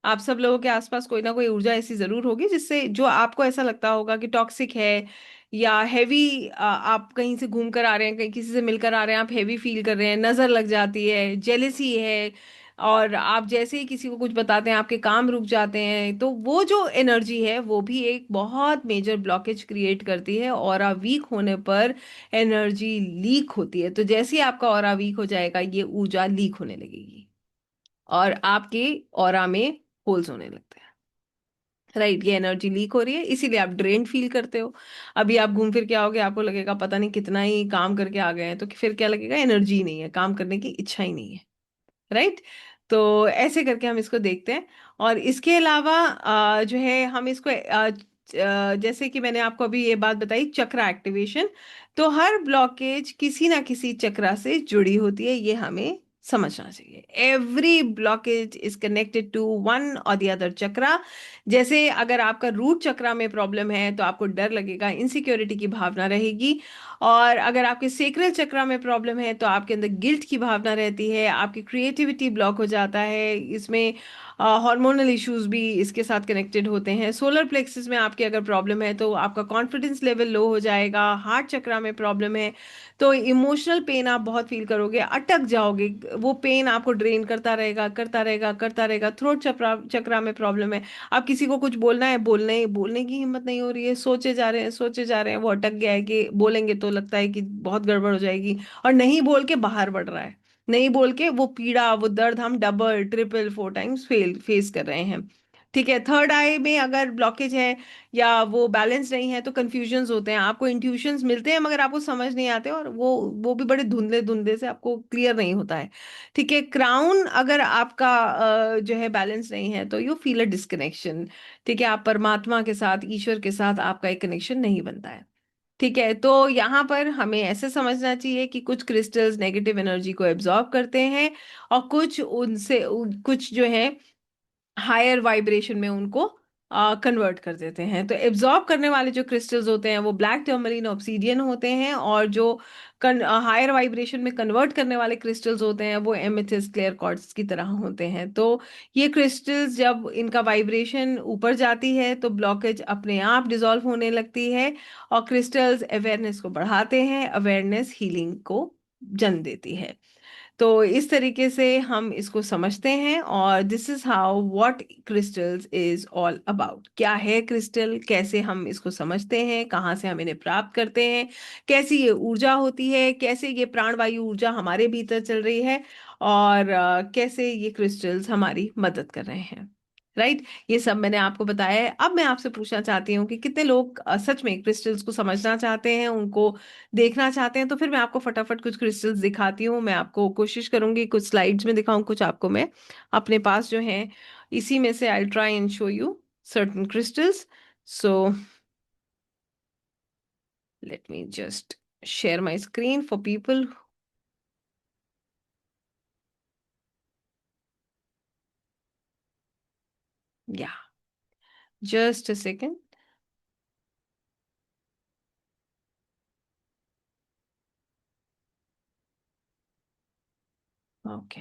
Speaker 1: आप सब लोगों के आसपास कोई ना कोई ऊर्जा ऐसी जरूर होगी जिससे, जो आपको ऐसा लगता होगा कि टॉक्सिक है या हैवी। आप कहीं से घूम कर आ रहे हैं, कहीं किसी से मिलकर आ रहे हैं, आप हैवी फील कर रहे हैं, नजर लग जाती है, जेलेसी है, और आप जैसे ही किसी को कुछ बताते हैं आपके काम रुक जाते हैं। तो वो जो एनर्जी है वो भी एक बहुत मेजर ब्लॉकेज क्रिएट करती है। ऑरा वीक होने पर एनर्जी लीक होती है। तो जैसे ही आपका ऑरा वीक हो जाएगा, ये ऊर्जा लीक होने लगेगी और आपके ऑरा में होल्स होने लगते हैं। राइट? ये एनर्जी लीक हो रही है, इसीलिए आप ड्रेन फील करते हो। अभी आप घूम फिर के आओगे, आपको लगेगा पता नहीं कितना ही काम करके आ गए हैं, तो फिर क्या लगेगा? एनर्जी ही नहीं है, काम करने की इच्छा ही नहीं है। राइट? तो ऐसे करके हम इसको देखते हैं। और इसके अलावा जो है हम इसको जैसे कि मैंने आपको अभी ये बात बताई, चक्र एक्टिवेशन। तो हर ब्लॉकेज किसी ना किसी चक्रा से जुड़ी होती है, ये हमें समझना चाहिए। Every blockage is connected to one or the other chakra. जैसे अगर आपका रूट चक्रा में प्रॉब्लम है तो आपको डर लगेगा, इनसिक्योरिटी की भावना रहेगी। और अगर आपके सेक्रल चक्रा में प्रॉब्लम है तो आपके अंदर गिल्ट की भावना रहती है, आपकी क्रिएटिविटी ब्लॉक हो जाता है। इसमें हार्मोनल इश्यूज भी इसके साथ कनेक्टेड होते हैं। सोलर प्लेक्सस में आपके अगर प्रॉब्लम है तो आपका कॉन्फिडेंस लेवल लो हो जाएगा। हार्ट चक्रा में प्रॉब्लम है तो इमोशनल पेन आप बहुत फील करोगे, अटक जाओगे। वो पेन आपको ड्रेन करता रहेगा, करता रहेगा, करता रहेगा। थ्रोट चक्रा चक्रा में प्रॉब्लम है, आप किसी को कुछ बोलना है, बोलने बोलने की हिम्मत नहीं हो रही है, सोचे जा रहे हैं, सोचे जा रहे हैं, वो अटक गया है कि बोलेंगे तो लगता है कि बहुत गड़बड़ हो जाएगी, और नहीं बोल के बाहर बढ़ रहा है। नहीं बोल के वो पीड़ा, वो दर्द हम डबल ट्रिपल 4 टाइम्स फेस कर रहे हैं। ठीक है, थर्ड आई में अगर ब्लॉकेज है या वो बैलेंस नहीं है तो कंफ्यूजन्स होते हैं। आपको इंट्यूशंस मिलते हैं मगर आपको समझ नहीं आते, और वो भी बड़े धुंधले धुंधले से आपको क्लियर नहीं होता है। ठीक है, क्राउन अगर आपका जो है बैलेंस नहीं है तो यू फील अ डिस्कनेक्शन। ठीक है, आप परमात्मा के साथ, ईश्वर के साथ आपका एक कनेक्शन नहीं बनता है। ठीक है, तो यहाँ पर हमें ऐसे समझना चाहिए कि कुछ क्रिस्टल्स नेगेटिव एनर्जी को एब्जॉर्ब करते हैं, और कुछ उनसे कुछ जो है हायर वाइब्रेशन में उनको कन्वर्ट कर देते हैं। तो एब्जॉर्ब करने वाले जो क्रिस्टल्स होते हैं वो ब्लैक टर्मलिन ऑब्सीडियन होते हैं, और जो हायर वाइब्रेशन में कन्वर्ट करने वाले क्रिस्टल्स होते हैं वो एमेथिस्ट, क्लियर क्वार्ट्ज की तरह होते हैं। तो ये क्रिस्टल्स जब इनका वाइब्रेशन ऊपर जाती है तो ब्लॉकेज अपने आप डिसॉल्व होने लगती है, और क्रिस्टल्स अवेयरनेस को बढ़ाते हैं, अवेयरनेस हीलिंग को जन्म देती है। तो इस तरीके से हम इसको समझते हैं, और this is how what crystals is all about. क्या है क्रिस्टल, कैसे हम इसको समझते हैं, कहाँ से हम इन्हें प्राप्त करते हैं, कैसी ये ऊर्जा होती है, कैसे ये प्राणवायु ऊर्जा हमारे भीतर चल रही है, और कैसे ये क्रिस्टल्स हमारी मदद कर रहे हैं। राइट, ये सब मैंने आपको बताया है। अब मैं आपसे पूछना चाहती हूँ कि कितने लोग सच में क्रिस्टल्स को समझना चाहते हैं, उनको देखना चाहते हैं। तो फिर मैं आपको फटाफट कुछ क्रिस्टल्स दिखाती हूँ। मैं आपको कोशिश करूंगी कुछ स्लाइड्स में दिखाऊं, कुछ आपको मैं अपने पास जो है इसी में से I try and show you certain crystals. So let me just share my screen for people. या, जस्ट अ सेकेंड। ओके,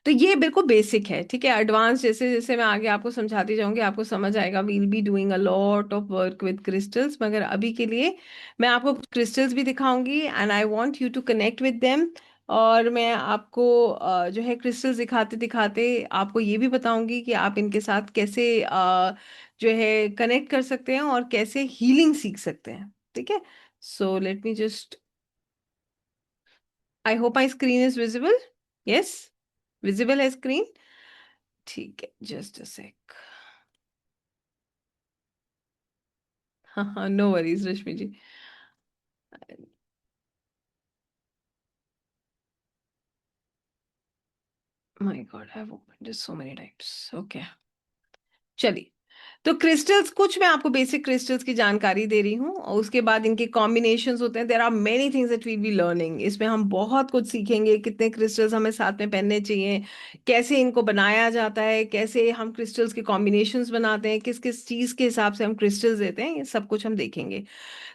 Speaker 1: तो ये बिल्कुल बेसिक है, ठीक है। एडवांस जैसे जैसे मैं आगे आपको समझाती जाऊंगी आपको समझ आएगा। We'll be doing a lot of work with crystals, मगर अभी के लिए मैं आपको क्रिस्टल्स भी दिखाऊंगी, and I want you to connect with them. और मैं आपको जो है क्रिस्टल्स दिखाते दिखाते आपको ये भी बताऊंगी कि आप इनके साथ कैसे जो है कनेक्ट कर सकते हैं और कैसे हीलिंग सीख सकते हैं, ठीक है। So let me just, I hope my screen is visible. Yes, visible है स्क्रीन? ठीक है, जस्ट अ सेक। हाँ हाँ, no worries Rashmi ji. My god, I have opened this so many times. Okay, चलिए। तो क्रिस्टल्स, कुछ मैं आपको बेसिक क्रिस्टल्स की जानकारी दे रही हूँ, और उसके बाद इनके कॉम्बिनेशंस होते हैं। There are many things that will be learning. इसमें हम बहुत कुछ सीखेंगे, कितने क्रिस्टल्स हमें साथ में पहनने चाहिए, कैसे इनको बनाया जाता है, कैसे हम क्रिस्टल्स के कॉम्बिनेशंस बनाते हैं, किस किस चीज़ के हिसाब से हम क्रिस्टल्स देते हैं, ये सब कुछ हम देखेंगे।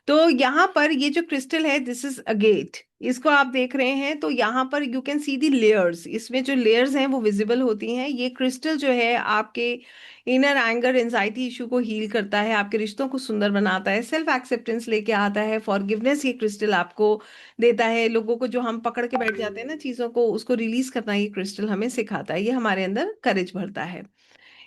Speaker 1: तो यहाँ पर ये जो क्रिस्टल है, दिस इज अ गेट। इसको आप देख रहे हैं, तो यहाँ पर you can see the layers. इसमें जो लेयर्स हैं वो विजिबल होती हैं। ये क्रिस्टल जो है आपके इनर एंगर एंजाइटी इशू को हील करता है, आपके रिश्तों को सुंदर बनाता है, सेल्फ एक्सेप्टेंस लेके आता है, फॉरगिवनेस ये क्रिस्टल आपको देता है। लोगों को जो हम पकड़ के बैठ जाते हैं ना चीज़ों को, उसको रिलीज करना ये क्रिस्टल हमें सिखाता है, ये हमारे अंदर करेज भरता है।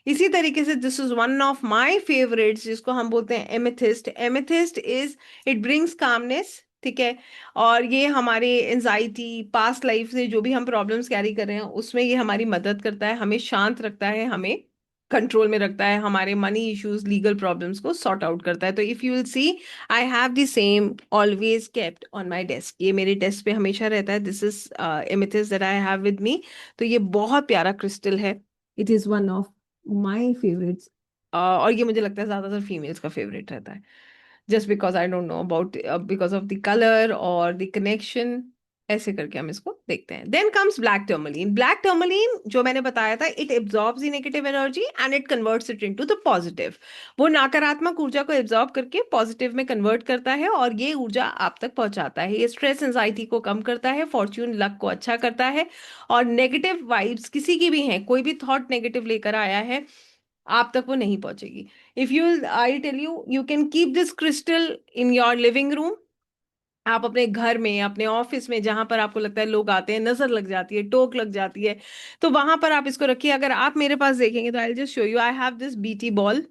Speaker 1: इसी तरीके से this is one of my favourites, जिसको हम बोलते हैं amethyst. Amethyst is, it brings calmness, ठीक है। और ये हमारे एंजाइटी, पास्ट लाइफ से जो भी हम प्रॉब्लम्स कैरी कर रहे हैं उसमें ये हमारी मदद करता है, हमें शांत रखता है, हमें कंट्रोल में रखता है, हमारे मनी इश्यूज, लीगल प्रॉब्लम्स को सॉर्ट आउट करता है। तो if you will see, I have the same always kept on my desk. ये मेरे डेस्क पे हमेशा रहता है। This is amethyst that I have with me. तो ये बहुत प्यारा क्रिस्टल है। It is one of my favourites. और ये मुझे लगता है ज्यादातर फीमेल्स का फेवरेट रहता है, just because I don't know about, because of the colour और द कनेक्शन। ऐसे करके हम इसको देखते हैं। Then comes black tourmaline. Black tourmaline जो मैंने बताया था, it absorbs the negative energy and it converts it into the positive. वो नकारात्मक ऊर्जा को एब्जॉर्ब करके पॉजिटिव में कन्वर्ट करता है, और ये ऊर्जा आप तक पहुंचाता है। ये स्ट्रेस एंजाइटी को कम करता है, फॉर्च्यून लक को अच्छा करता है, और नेगेटिव वाइब्स किसी की भी हैं, कोई भी थॉट नेगेटिव लेकर आया है आप तक वो नहीं पहुंचेगी। If you, I tell you, you can keep this crystal in your living room. आप अपने घर में, अपने ऑफिस में, जहां पर आपको लगता है लोग आते हैं, नजर लग जाती है, टोक लग जाती है, तो वहां पर आप इसको रखिए। अगर आप मेरे पास देखेंगे तो I just show you, I have this BT ball,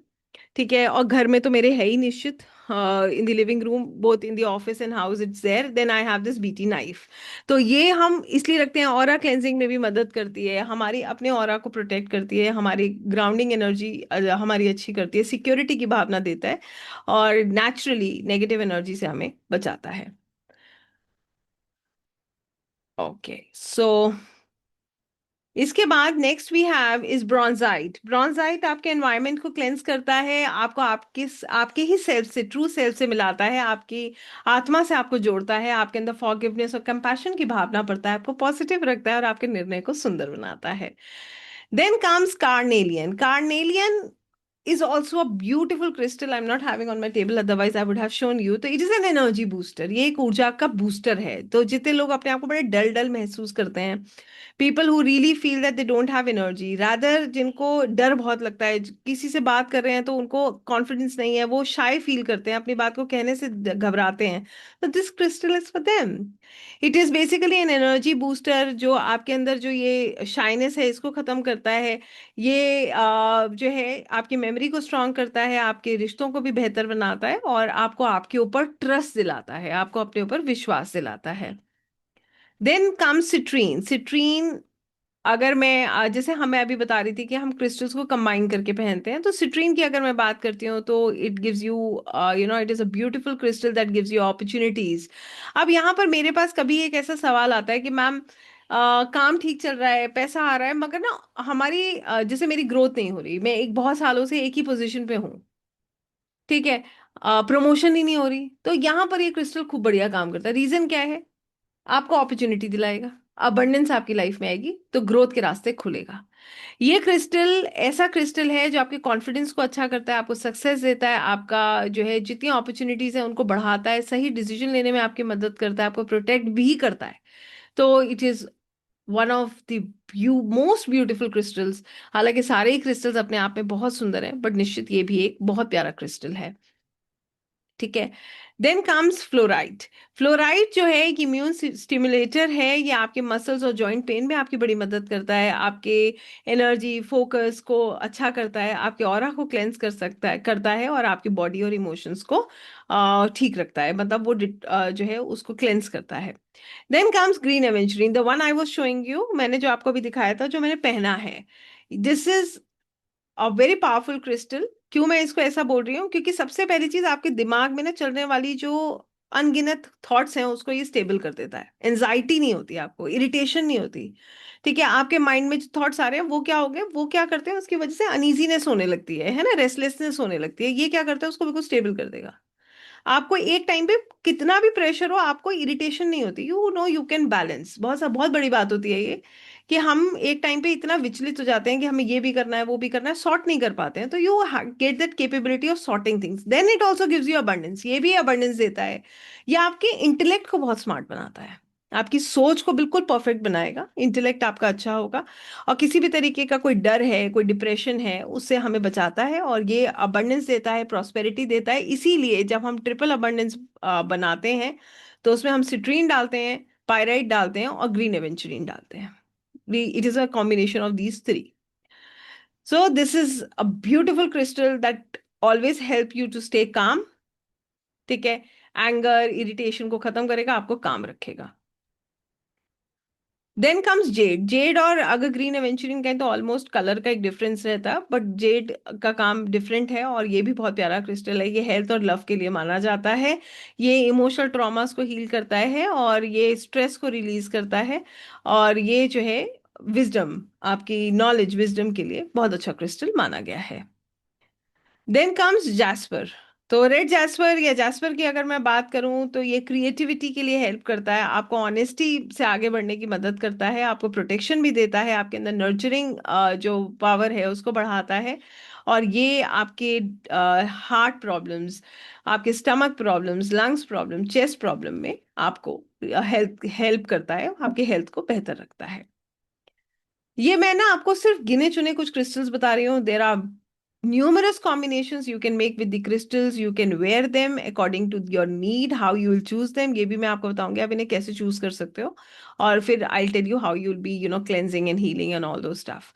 Speaker 1: ठीक है। और घर में तो मेरे है ही निश्चित, in the living room, both in the office and house it's there. Then I have this BT knife. तो ये हम इसलिए रखते हैं, ऑरा क्लेंजिंग में भी मदद करती है, हमारी अपने ऑरा को प्रोटेक्ट करती है, हमारी ग्राउंडिंग एनर्जी हमारी अच्छी करती है, सिक्योरिटी की भावना देता है, और नेचुरली नेगेटिव एनर्जी से हमें बचाता है। ओके, सो इसके बाद नेक्स्ट वी हैव इज ब्रॉन्जाइट। ब्रॉन्जाइट आपके एनवायरनमेंट को क्लेंस करता है, आपको आपके आपके ही सेल्फ से, ट्रू सेल्फ से मिलाता है, आपकी आत्मा से आपको जोड़ता है, आपके अंदर फॉरगिवनेस और कंपैशन की भावना बढ़ता है, आपको पॉजिटिव रखता है, और आपके निर्णय को सुंदर बनाता है। Then comes carnelian. Carnelian is also a beautiful crystal. I'm not having on my table, otherwise I would have shown you. तो it is an energy booster. ये एक ऊर्जा का बूस्टर है। तो जितने लोग अपने आप को बड़े डल डल महसूस करते हैं, people who really feel that they don't have energy, rather जिनको डर बहुत लगता है, किसी से बात कर रहे हैं तो उनको कॉन्फिडेंस नहीं है, वो शाय फील करते हैं, अपनी बात को कहने से घबराते हैं, तो this crystal is for them. It is basically an energy booster जो आपके अंदर जो ये शाइनेस है इसको खत्म करता है। ये जो है आपकी मेमोरी को स्ट्रांग करता है, आपके रिश्तों को भी बेहतर बनाता है, और आपको आपके ऊपर ट्रस्ट दिलाता है, आपको अपने ऊपर विश्वास दिलाता है। Then come citrine. सिट्रीन, अगर मैं जैसे मैं अभी बता रही थी कि हम क्रिस्टल्स को कंबाइन करके पहनते हैं, तो सिट्रीन की अगर मैं बात करती हूँ तो it gives you, it is a beautiful crystal that gives you opportunities. अब यहाँ पर मेरे पास कभी एक ऐसा सवाल आता है कि मैम, काम ठीक चल रहा है, पैसा आ रहा है, मगर ना हमारी जैसे मेरी ग्रोथ नहीं हो रही, मैं एक बहुत सालों से एक ही पोजीशन पे हूँ, ठीक है, प्रमोशन ही नहीं हो रही, तो यहाँ पर ये क्रिस्टल खूब बढ़िया काम करता है। रीजन क्या है? आपको अपॉर्चुनिटी दिलाएगा, अबंडेंस आपकी लाइफ में आएगी, तो ग्रोथ के रास्ते खुलेगा। ये क्रिस्टल ऐसा क्रिस्टल है जो आपके कॉन्फिडेंस को अच्छा करता है, आपको सक्सेस देता है, आपका जो है जितनी अपॉर्चुनिटीज है उनको बढ़ाता है, सही डिसीजन लेने में आपकी मदद करता है, आपको प्रोटेक्ट भी करता है। तो it is one of the most beautiful crystals. हालांकि सारे ही क्रिस्टल्स अपने आप में बहुत सुंदर हैं, बट निश्चित ये भी एक बहुत प्यारा क्रिस्टल है। ठीक है। Then comes fluoride. फ्लोराइड जो है एक इम्यून स्टिमुलेटर है, ये आपके मसल्स और जॉइंट पेन में आपकी बड़ी मदद करता है, आपके एनर्जी फोकस को अच्छा करता है, आपके ऑरा को क्लेंस करता है, और आपकी बॉडी और इमोशंस को ठीक रखता है, मतलब वो जो है उसको क्लेंस करता है। Then comes green aventurine, the one I was showing you, मैंने जो आपको भी दिखाया था, जो मैंने पहना है। This is a very powerful crystal. क्यों मैं इसको ऐसा बोल रही हूँ? क्योंकि सबसे पहली चीज, आपके दिमाग में ना चलने वाली जो अनगिनत थॉट्स हैं उसको ये स्टेबल कर देता है, एनजाइटी नहीं होती, आपको इरिटेशन नहीं होती। ठीक है, आपके माइंड में जो थॉट्स आ रहे हैं वो क्या हो गए, वो क्या करते हैं, उसकी वजह से अनईजीनेस होने लगती है ना, रेस्टलेसनेस होने लगती है, ये क्या करता है, उसको बिल्कुल स्टेबल कर देगा। आपको एक टाइम पे कितना भी प्रेशर हो, आपको इरिटेशन नहीं होती, you know you can balance. बहुत बड़ी बात होती है ये, कि हम एक टाइम पे इतना विचलित हो जाते हैं कि हमें ये भी करना है, वो भी करना है, सॉर्ट नहीं कर पाते हैं, तो you get that capability of sorting things. Then it also gives you abundance, ये भी अबंडेंस देता है। ये आपके इंटेलेक्ट को बहुत स्मार्ट बनाता है, आपकी सोच को बिल्कुल परफेक्ट बनाएगा, इंटेलेक्ट आपका अच्छा होगा, और किसी भी तरीके का कोई डर है, कोई डिप्रेशन है, उससे हमें बचाता है, और ये अबंडेंस देता है, प्रॉस्पेरिटी देता है। इसीलिए जब हम ट्रिपल अबंडेंस बनाते हैं, तो उसमें हम सिट्रीन डालते हैं, पायराइट डालते हैं, और ग्रीन एवेंचुरिन डालते हैं। it is a combination of these three. So this is a beautiful crystal that always help you to stay calm. ठीक है, एंगर इरिटेशन को खत्म करेगा, आपको काम रखेगा। Then comes Z. जेड और अगर ग्रीन एवेंचुरिन कहें तो ऑलमोस्ट कलर का एक डिफरेंस रहता है, बट जेड का काम डिफरेंट है, और ये भी बहुत प्यारा क्रिस्टल है। ये हेल्थ और लव के लिए माना जाता है, ये इमोशनल ट्रॉमास को हील करता है, और ये स्ट्रेस को रिलीज करता है, और ये जो है विजडम, आपकी नॉलेज विजडम के लिए बहुत अच्छा क्रिस्टल माना गया है। Then comes jasper. तो रेड जैस्पर या जैस्पर की अगर मैं बात करूं तो ये क्रिएटिविटी के लिए हेल्प करता है, आपको ऑनेस्टी से आगे बढ़ने की मदद करता है, आपको प्रोटेक्शन भी देता है, आपके अंदर नर्चरिंग जो पावर है उसको बढ़ाता है, और ये आपके हार्ट प्रॉब्लम्स, आपके stomach problems, lungs problem, chest problem में आपको हेल्प हेल्प करता है, आपकी हेल्थ को बेहतर रखता है। ये मैं ना आपको सिर्फ गिने चुने कुछ क्रिस्टल्स बता रही हूँ। There are numerous combinations you can make with the crystals. You can wear them according to your need, how you will choose them, ये भी मैं आपको बताऊंगी आप इन्हें कैसे चूज कर सकते हो, और फिर I'll tell you how you'll be cleansing and healing and all those stuff.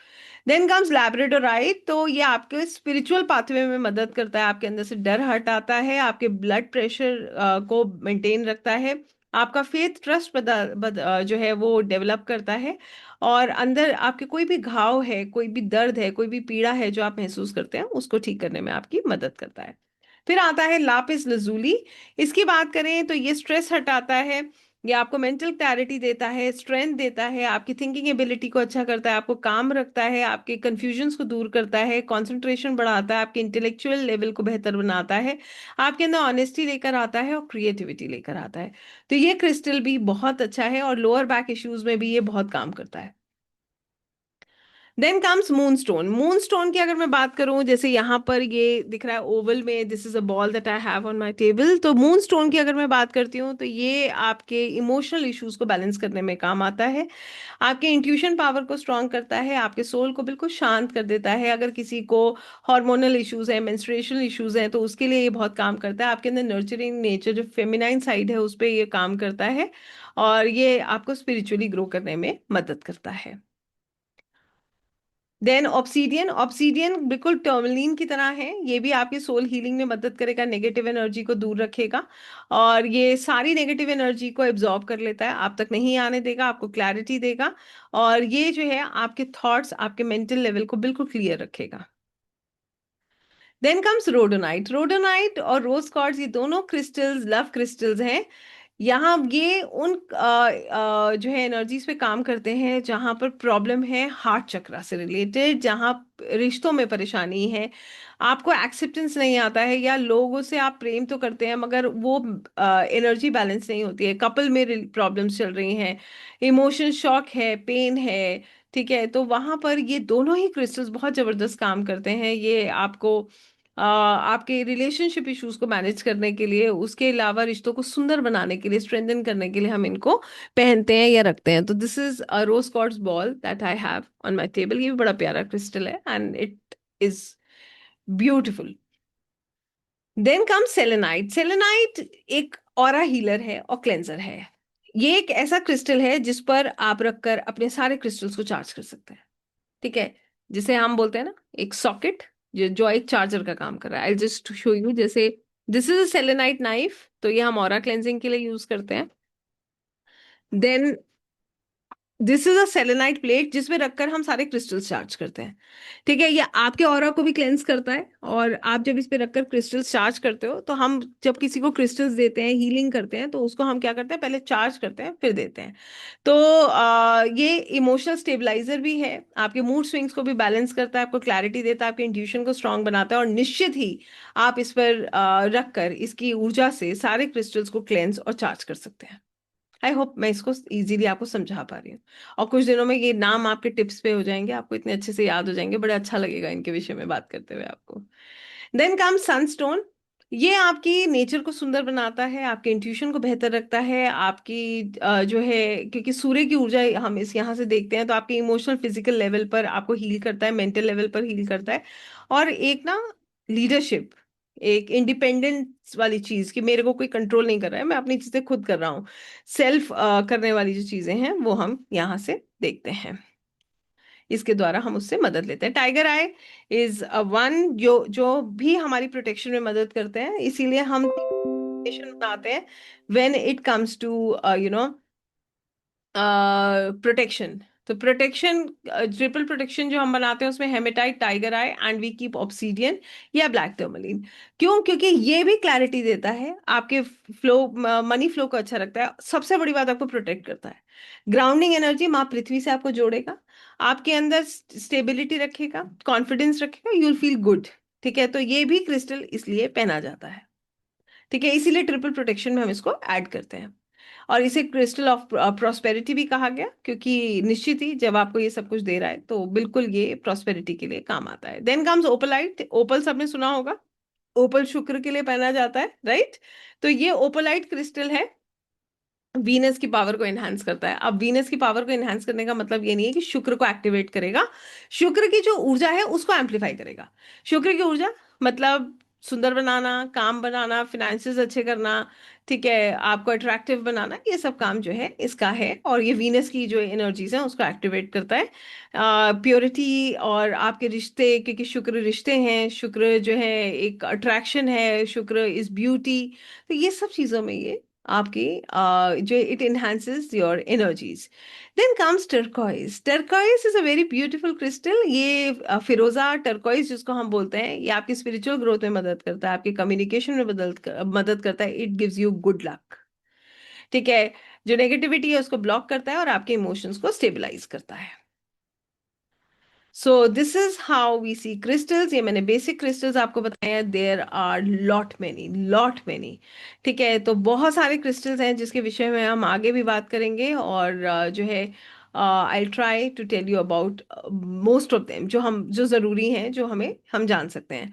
Speaker 1: Then comes labradorite। तो ये आपके स्पिरिचुअल पाथवे में मदद करता है, आपके अंदर से डर हटाता है, आपके ब्लड प्रेशर को मेंटेन रखता है, आपका फेथ ट्रस्ट जो है वो डेवलप करता है, और अंदर आपके कोई भी घाव है, कोई भी दर्द है, कोई भी पीड़ा है जो आप महसूस करते हैं, उसको ठीक करने में आपकी मदद करता है। फिर आता है लापिस लजूली। इसकी बात करें तो ये स्ट्रेस हटाता है, ये आपको मेंटल क्लैरिटी देता है, स्ट्रेंथ देता है, आपकी थिंकिंग एबिलिटी को अच्छा करता है, आपको काम रखता है, आपके कंफ्यूजन्स को दूर करता है, कंसंट्रेशन बढ़ाता है, आपके इंटेलेक्चुअल लेवल को बेहतर बनाता है, आपके अंदर ऑनेस्टी लेकर आता है, और क्रिएटिविटी लेकर आता है। तो ये क्रिस्टल भी बहुत अच्छा है, और लोअर बैक इश्यूज में भी ये बहुत काम करता है। Then comes moonstone. मूनस्टोन की अगर मैं बात करूं, जैसे यहाँ पर ये दिख रहा है ओवल में, this is a ball that I have on my table. तो मूनस्टोन की अगर मैं बात करती हूँ तो ये आपके इमोशनल इश्यूज को बैलेंस करने में काम आता है, आपके इंट्यूशन पावर को स्ट्रांग करता है, आपके सोल को बिल्कुल शांत कर देता है। अगर किसी को हार्मोनल इश्यूज है, मेंस्ट्रुएशनल इश्यूज हैं, तो उसके लिए ये बहुत काम करता है। आपके अंदर नर्चरिंग नेचर जो फेमिनाइन साइड है उस पर ये काम करता है, और ये आपको स्पिरिचुअली ग्रो करने में मदद करता है। Then obsidian. ऑब्सीडियन बिल्कुल टर्मलीन की तरह है, ये भी आपकी सोल हीलिंग में मदद करेगा, नेगेटिव एनर्जी को दूर रखेगा, और ये सारी नेगेटिव एनर्जी को एब्जॉर्ब कर लेता है, आप तक नहीं आने देगा, आपको क्लैरिटी देगा, और ये जो है आपके थॉट्स, आपके मेंटल लेवल को बिल्कुल क्लियर रखेगा। Then comes रोडोनाइट। रोडोनाइट और रोज क्वार्ट्ज ये दोनों क्रिस्टल्स लव क्रिस्टल्स हैं। यहाँ ये उन जो है एनर्जीज पे काम करते हैं जहाँ पर प्रॉब्लम है हार्ट चक्रा से रिलेटेड, जहाँ रिश्तों में परेशानी है, आपको एक्सेप्टेंस नहीं आता है, या लोगों से आप प्रेम तो करते हैं मगर वो एनर्जी बैलेंस नहीं होती है, कपल में प्रॉब्लम्स चल रही हैं, इमोशन शॉक है, पेन है। ठीक है, तो वहां पर ये दोनों ही क्रिस्टल्स बहुत जबरदस्त काम करते हैं। ये आपको आपके रिलेशनशिप इश्यूज को मैनेज करने के लिए, उसके अलावा रिश्तों को सुंदर बनाने के लिए, स्ट्रेंथन करने के लिए हम इनको पहनते हैं या रखते हैं। तो this is a rose quartz ball that I have on my table. ये भी बड़ा प्यारा क्रिस्टल है and it is beautiful. Then come selenite. Selenite एक ऑरा हीलर है और क्लेंजर है। ये एक ऐसा क्रिस्टल है जिस पर आप रखकर अपने सारे क्रिस्टल्स को चार्ज कर सकते हैं। ठीक है, जिसे हम बोलते हैं ना एक सॉकेट, जो एक चार्जर का काम कर रहा है। आई जस्ट शो यू, जैसे this is a selenite knife, तो ये हम ऑरा क्लेंजिंग के लिए यूज करते हैं। Then this is a selenite plate जिसमें रखकर हम सारे क्रिस्टल्स चार्ज करते हैं। ठीक है, ये आपके ऑरा को भी क्लेंस करता है, और आप जब इस पे रखकर क्रिस्टल्स चार्ज करते हो, तो हम जब किसी को क्रिस्टल्स देते हैं, हीलिंग करते हैं, तो उसको हम क्या करते हैं, पहले चार्ज करते हैं फिर देते हैं। तो ये इमोशनल स्टेबलाइजर भी है, आपके मूड स्विंग्स को भी बैलेंस करता है, आपको क्लैरिटी देता है, आपके इंट्यूशन को स्ट्रांग बनाता है, और निश्चित ही आप इस पर रखकर इसकी ऊर्जा से सारे क्रिस्टल्स को क्लेंस और चार्ज कर सकते हैं। आई होप मैं इसको इजीली आपको समझा पा रही हूँ, और कुछ दिनों में ये नाम आपके टिप्स पे हो जाएंगे, आपको इतने अच्छे से याद हो जाएंगे, बड़ा अच्छा लगेगा इनके विषय में बात करते हुए आपको। Then come sunstone. ये आपकी नेचर को सुंदर बनाता है, आपके इंट्यूशन को बेहतर रखता है, आपकी जो है, क्योंकि सूर्य की ऊर्जा हम इस यहाँ से देखते हैं, तो आपके इमोशनल फिजिकल लेवल पर आपको हील करता है, मेंटल लेवल पर हील करता है, और एक ना लीडरशिप, एक इंडिपेंडेंस वाली चीज कि मेरे को कोई कंट्रोल नहीं कर रहा है, मैं अपनी चीजें खुद कर रहा हूँ, सेल्फ करने वाली जो चीजें हैं वो हम यहाँ से देखते हैं, इसके द्वारा हम उससे मदद लेते हैं। टाइगर आई इज वन जो जो भी हमारी प्रोटेक्शन में मदद करते हैं, इसीलिए हम बनाते हैं when it comes to you know protection. तो प्रोटेक्शन, ट्रिपल प्रोटेक्शन जो हम बनाते हैं उसमें hematite, tiger eye and we keep obsidian या ब्लैक टर्मलिन। क्यों? क्योंकि ये भी क्लैरिटी देता है, आपके फ्लो, मनी फ्लो को अच्छा रखता है, सबसे बड़ी बात आपको प्रोटेक्ट करता है, ग्राउंडिंग एनर्जी माँ पृथ्वी से आपको जोड़ेगा, आपके अंदर स्टेबिलिटी रखेगा, कॉन्फिडेंस रखेगा, यू विल फील गुड। ठीक है, तो ये भी क्रिस्टल इसलिए पहना जाता है। ठीक है, इसीलिए ट्रिपल प्रोटेक्शन में हम इसको ऐड करते हैं, और इसे क्रिस्टल ऑफ प्रॉस्पेरिटी भी कहा गया, क्योंकि निश्चित ही जब आपको ये सब कुछ दे रहा है तो बिल्कुल ये प्रॉस्पेरिटी के लिए काम आता है। Then comes ओपलाइट। ओपल सबने सुना होगा, ओपल शुक्र के लिए पहना जाता है, राइट? तो ये ओपलाइट क्रिस्टल है, वीनस की पावर को एनहांस करता है। अब वीनस की पावर को एनहांस करने का मतलब ये नहीं है कि शुक्र को एक्टिवेट करेगा, शुक्र की जो ऊर्जा है उसको एम्पलीफाई करेगा। शुक्र की ऊर्जा मतलब सुंदर बनाना, काम बनाना, फिनेंसेस अच्छे करना, ठीक है, आपको अट्रैक्टिव बनाना, ये सब काम जो है इसका है, और ये वीनस की जो एनर्जीज हैं उसको एक्टिवेट करता है। प्योरिटी और आपके रिश्ते, क्योंकि शुक्र रिश्ते हैं, शुक्र जो है एक अट्रैक्शन है, शुक्र इज ब्यूटी, तो ये सब चीज़ों में ये आपकी जो it enhances your energies. Then comes turquoise. Turquoise is a very beautiful crystal. ये फिरोजा टर्कोइज जिसको हम बोलते हैं, ये आपकी स्पिरिचुअल ग्रोथ में मदद करता है, आपके कम्युनिकेशन में मदद करता है, it gives you good luck. ठीक है, जो नेगेटिविटी है उसको ब्लॉक करता है और आपके इमोशंस को स्टेबलाइज करता है। So this is how we see crystals. ये मैंने बेसिक क्रिस्टल्स आपको बताया, देयर आर लॉट मैनी। ठीक है, तो बहुत सारे क्रिस्टल्स हैं जिसके विषय में हम आगे भी बात करेंगे, और जो है I try to tell you about most of them, जो जरूरी हैं, जो हम जान सकते हैं।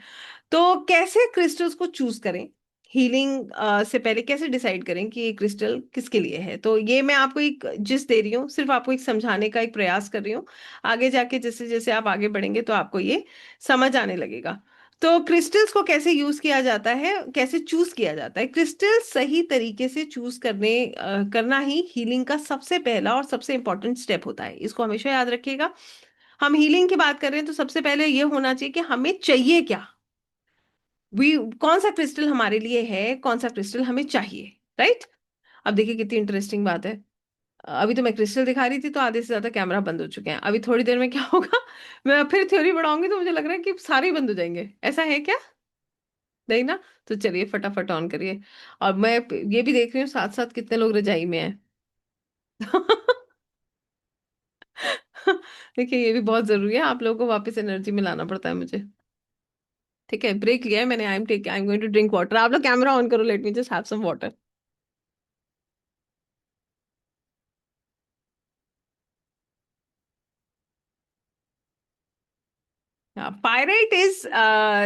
Speaker 1: तो कैसे क्रिस्टल्स को चूज करें, हीलिंग से पहले कैसे डिसाइड करें कि ये क्रिस्टल किसके लिए है, तो ये मैं आपको एक जिस दे रही हूँ, सिर्फ आपको एक समझाने का एक प्रयास कर रही हूँ। आगे जाके जैसे जैसे आप आगे बढ़ेंगे तो आपको ये समझ आने लगेगा। तो क्रिस्टल्स को कैसे यूज किया जाता है, कैसे चूज किया जाता है, क्रिस्टल सही तरीके से चूज करना ही हीलिंग का सबसे पहला और सबसे इंपॉर्टेंट स्टेप होता है, इसको हमेशा याद रखिएगा। हम हीलिंग की बात कर रहे हैं तो सबसे पहले ये होना चाहिए कि हमें चाहिए क्या, वी कौन सा क्रिस्टल हमारे लिए है, कौन सा क्रिस्टल हमें चाहिए, राइट। अब देखिए कितनी इंटरेस्टिंग बात है। अभी तो मैं क्रिस्टल दिखा रही थी तो आधे से ज्यादा कैमरा बंद हो चुके हैं, अभी थोड़ी देर में क्या होगा, मैं फिर थ्योरी बढ़ाऊंगी तो मुझे लग रहा है कि सारे ही बंद हो जाएंगे, ऐसा है क्या? नहीं ना। तो चलिए फटाफट ऑन करिए। और मैं ये भी देख रही हूँ साथ साथ कितने लोग रजाई में हैं। देखिए ये भी बहुत जरूरी है, आप लोगों को वापस एनर्जी में लाना पड़ता है मुझे। ठीक है, ब्रेक लिया है मैंने, I am going to drink water. आप लोग कैमरा ऑन करो, let me just have some water. Pyrite is,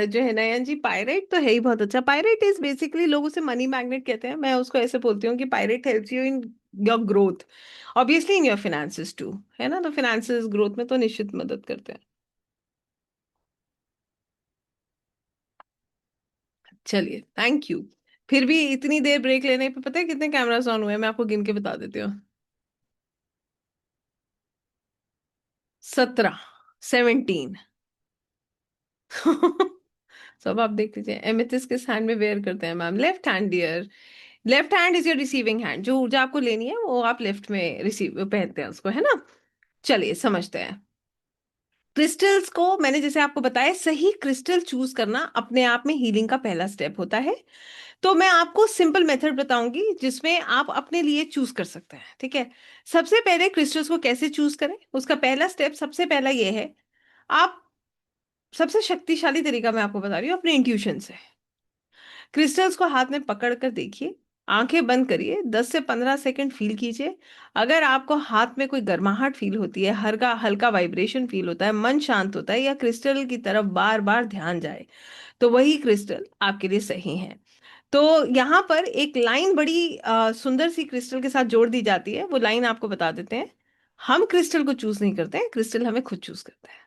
Speaker 1: जो है नयन जी, पायराइट तो है ही बहुत अच्छा। पायराइट इज बेसिकली, लोग उसे मनी मैग्नेट कहते हैं, मैं उसको ऐसे बोलती हूँ कि pyrite helps you in your growth, obviously in your finances too, है ना, तो फिनेंसेस ग्रोथ में तो निश्चित मदद करते हैं। चलिए, थैंक यू। फिर भी इतनी देर ब्रेक लेने पे पता है कितने कैमरास ऑन हुए हैं? मैं आपको गिन के बता देती हूँ। 17, 17। सब आप देख लीजिए, एमेथिस किस हैंड में वेयर करते हैं ma'am? Left hand dear. Left hand is your receiving hand, जो ऊर्जा आपको लेनी है वो आप लेफ्ट में रिसीव पहनते हैं उसको, है ना। चलिए समझते हैं। क्रिस्टल्स को मैंने जैसे आपको बताया, सही क्रिस्टल चूज करना अपने आप में हीलिंग का पहला स्टेप होता है। तो मैं आपको सिंपल मेथड बताऊंगी जिसमें आप अपने लिए चूज कर सकते हैं, ठीक है। सबसे पहले क्रिस्टल्स को कैसे चूज करें, उसका पहला स्टेप सबसे पहला ये है, आप सबसे शक्तिशाली तरीका मैं आपको बता रही हूँ, अपने इंट्यूशन से क्रिस्टल्स को हाथ में पकड़ कर देखिए, आंखें बंद करिए, 10 से 15 सेकंड फील कीजिए। अगर आपको हाथ में कोई गर्माहट फील होती है, हल्का हल्का वाइब्रेशन फील होता है, मन शांत होता है, या क्रिस्टल की तरफ बार बार ध्यान जाए, तो वही क्रिस्टल आपके लिए सही है। तो यहाँ पर एक लाइन बड़ी सुंदर सी क्रिस्टल के साथ जोड़ दी जाती है, वो लाइन आपको बता देते हैं। हम क्रिस्टल को चूज नहीं करते हैं, क्रिस्टल हमें खुद चूज करता है।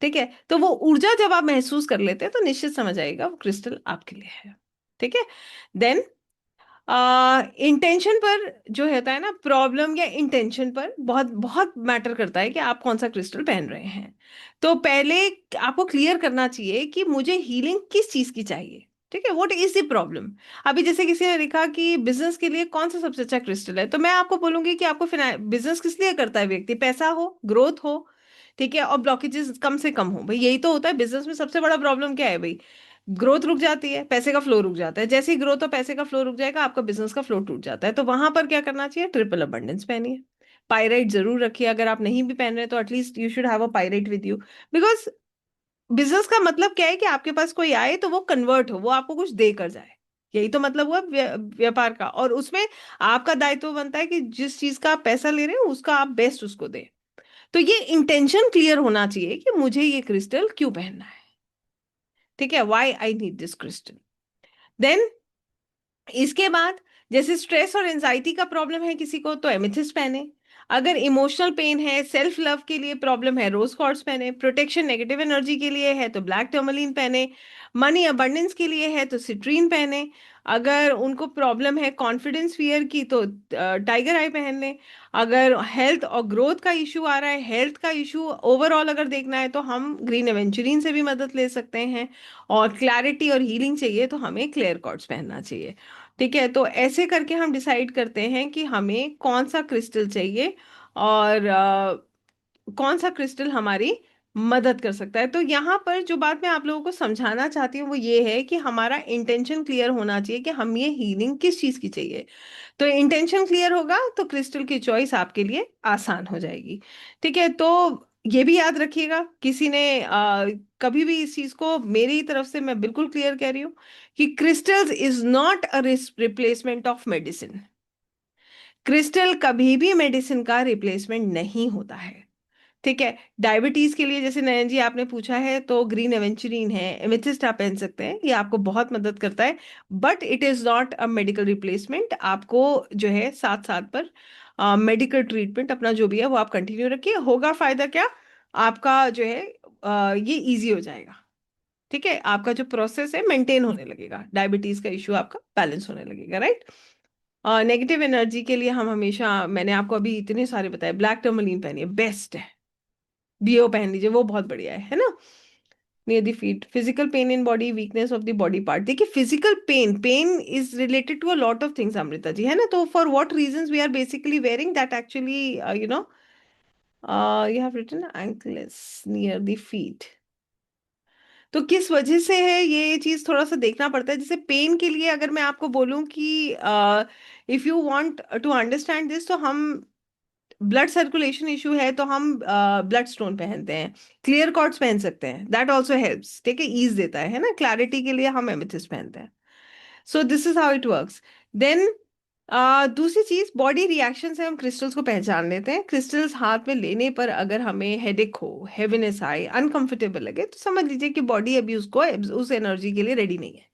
Speaker 1: ठीक है, तो वो ऊर्जा जब आप महसूस कर लेते हैं तो निश्चित समझ आएगा वो क्रिस्टल आपके लिए है। ठीक है। देन इंटेंशन पर जो होता है ना, प्रॉब्लम या इंटेंशन पर बहुत बहुत मैटर करता है कि आप कौन सा क्रिस्टल पहन रहे हैं। तो पहले आपको क्लियर करना चाहिए कि मुझे हीलिंग किस चीज की चाहिए। ठीक है, व्हाट इज द प्रॉब्लम। अभी जैसे किसी ने लिखा कि बिजनेस के लिए कौन सा सबसे अच्छा क्रिस्टल है, तो मैं आपको बोलूंगी कि आपको बिजनेस किस लिए करता है व्यक्ति, पैसा हो, ग्रोथ हो, ठीक है, और ब्लॉकेजेस कम से कम हो। भाई यही तो होता है बिजनेस में, सबसे बड़ा प्रॉब्लम क्या है भाई? ग्रोथ रुक जाती है, पैसे का फ्लो रुक जाता है। जैसे ही ग्रोथ और पैसे का फ्लो रुक जाएगा, आपका बिजनेस का फ्लो टूट जाता है। तो वहां पर क्या करना चाहिए? ट्रिपल अबंडेंस पहनिए। पायराइट जरूर रखिए, अगर आप नहीं भी पहन रहे तो at least you should have a pyrite with you. Because business का मतलब क्या है कि आपके पास कोई आए तो वो कन्वर्ट हो, वो आपको कुछ दे कर जाए। यही तो मतलब हुआ व्यापार का, और उसमें आपका दायित्व बनता है कि जिस चीज का आप पैसा ले रहे हो उसका आप बेस्ट उसको दे। तो ये इंटेंशन क्लियर होना चाहिए कि मुझे ये क्रिस्टल क्यों पहनना है। ठीक है, why I need this crystal. देन इसके बाद, जैसे स्ट्रेस और एंजाइटी का प्रॉब्लम है किसी को तो एमेथिस्ट पहने। अगर इमोशनल पेन है, सेल्फ लव के लिए प्रॉब्लम है, रोज क्वार्ट्ज पहने। प्रोटेक्शन नेगेटिव एनर्जी के लिए है तो ब्लैक टर्मलिन पहने। मनी अबंडेंस के लिए है तो सिट्रीन पहने। अगर उनको प्रॉब्लम है कॉन्फिडेंस फियर की तो टाइगर आई पहन लें। अगर हेल्थ और ग्रोथ का इशू आ रहा है, हेल्थ का इशू ओवरऑल अगर देखना है तो हम ग्रीन एवेंचुरिन से भी मदद ले सकते हैं। और क्लैरिटी और हीलिंग चाहिए तो हमें क्लेयर कॉर्ड्स पहनना चाहिए। ठीक है, तो ऐसे करके हम डिसाइड करते हैं कि हमें कौन सा क्रिस्टल चाहिए, और कौन सा क्रिस्टल हमारी मदद कर सकता है। तो यहाँ पर जो बात मैं आप लोगों को समझाना चाहती हूँ वो ये है कि हमारा इंटेंशन क्लियर होना चाहिए कि हम ये हीलिंग किस चीज़ की चाहिए। तो इंटेंशन क्लियर होगा तो क्रिस्टल की चॉइस आपके लिए आसान हो जाएगी। ठीक है, तो ये भी याद रखिएगा, किसी ने कभी भी इस चीज को, मेरी तरफ से मैं बिल्कुल क्लियर कह रही हूँ कि crystals is not a replacement of medicine. Crystal कभी भी मेडिसिन का रिप्लेसमेंट नहीं होता है। ठीक है, डायबिटीज के लिए जैसे नयन जी आपने पूछा है, तो ग्रीन एवेंचुरिन है, एमेथिस्ट आप पहन सकते हैं, ये आपको बहुत मदद करता है। But it is not a medical replacement. आपको जो है साथ साथ पर मेडिकल ट्रीटमेंट अपना जो भी है वो आप कंटिन्यू रखिए। होगा फायदा क्या, आपका जो है ये इजी हो जाएगा। ठीक है, आपका जो प्रोसेस है मेंटेन होने लगेगा, डायबिटीज का इश्यू आपका बैलेंस होने लगेगा, राइट। नेगेटिव एनर्जी के लिए हम हमेशा, मैंने आपको अभी इतने सारे बताए, ब्लैक टर्मलिन पहनिए, बेस्ट है। बीओ पहन लीजिए, वो बहुत बढ़िया है ना। Near the feet, physical pain in body, weakness of the body part. देखिए physical pain, pain is related to a lot of things Amrita ji, है ना। तो for what reasons we are basically wearing that actually, you know, you have written anklets near the feet. तो किस वजह से है ये चीज थोड़ा सा देखना पड़ता है। जैसे पेन के लिए अगर मैं आपको बोलूं कि if you want to understand this, तो हम, ब्लड सर्कुलेशन इशू है तो हम ब्लड स्टोन पहनते हैं, क्लियर कॉर्ड्स पहन सकते हैं, दैट ऑल्सो हेल्प्स। ठीक है, ईज देता है ना, क्लैरिटी के लिए हम एमेथिस्ट पहनते हैं। So this is how it works. देन दूसरी चीज, बॉडी रिएक्शन से हम क्रिस्टल्स को पहचान लेते हैं। क्रिस्टल्स हाथ में लेने पर अगर हमें हेडेक हो, हेवीनेस आए, अनकंफर्टेबल लगे, तो समझ लीजिए कि बॉडी अभी उसको उस एनर्जी के लिए रेडी नहीं है।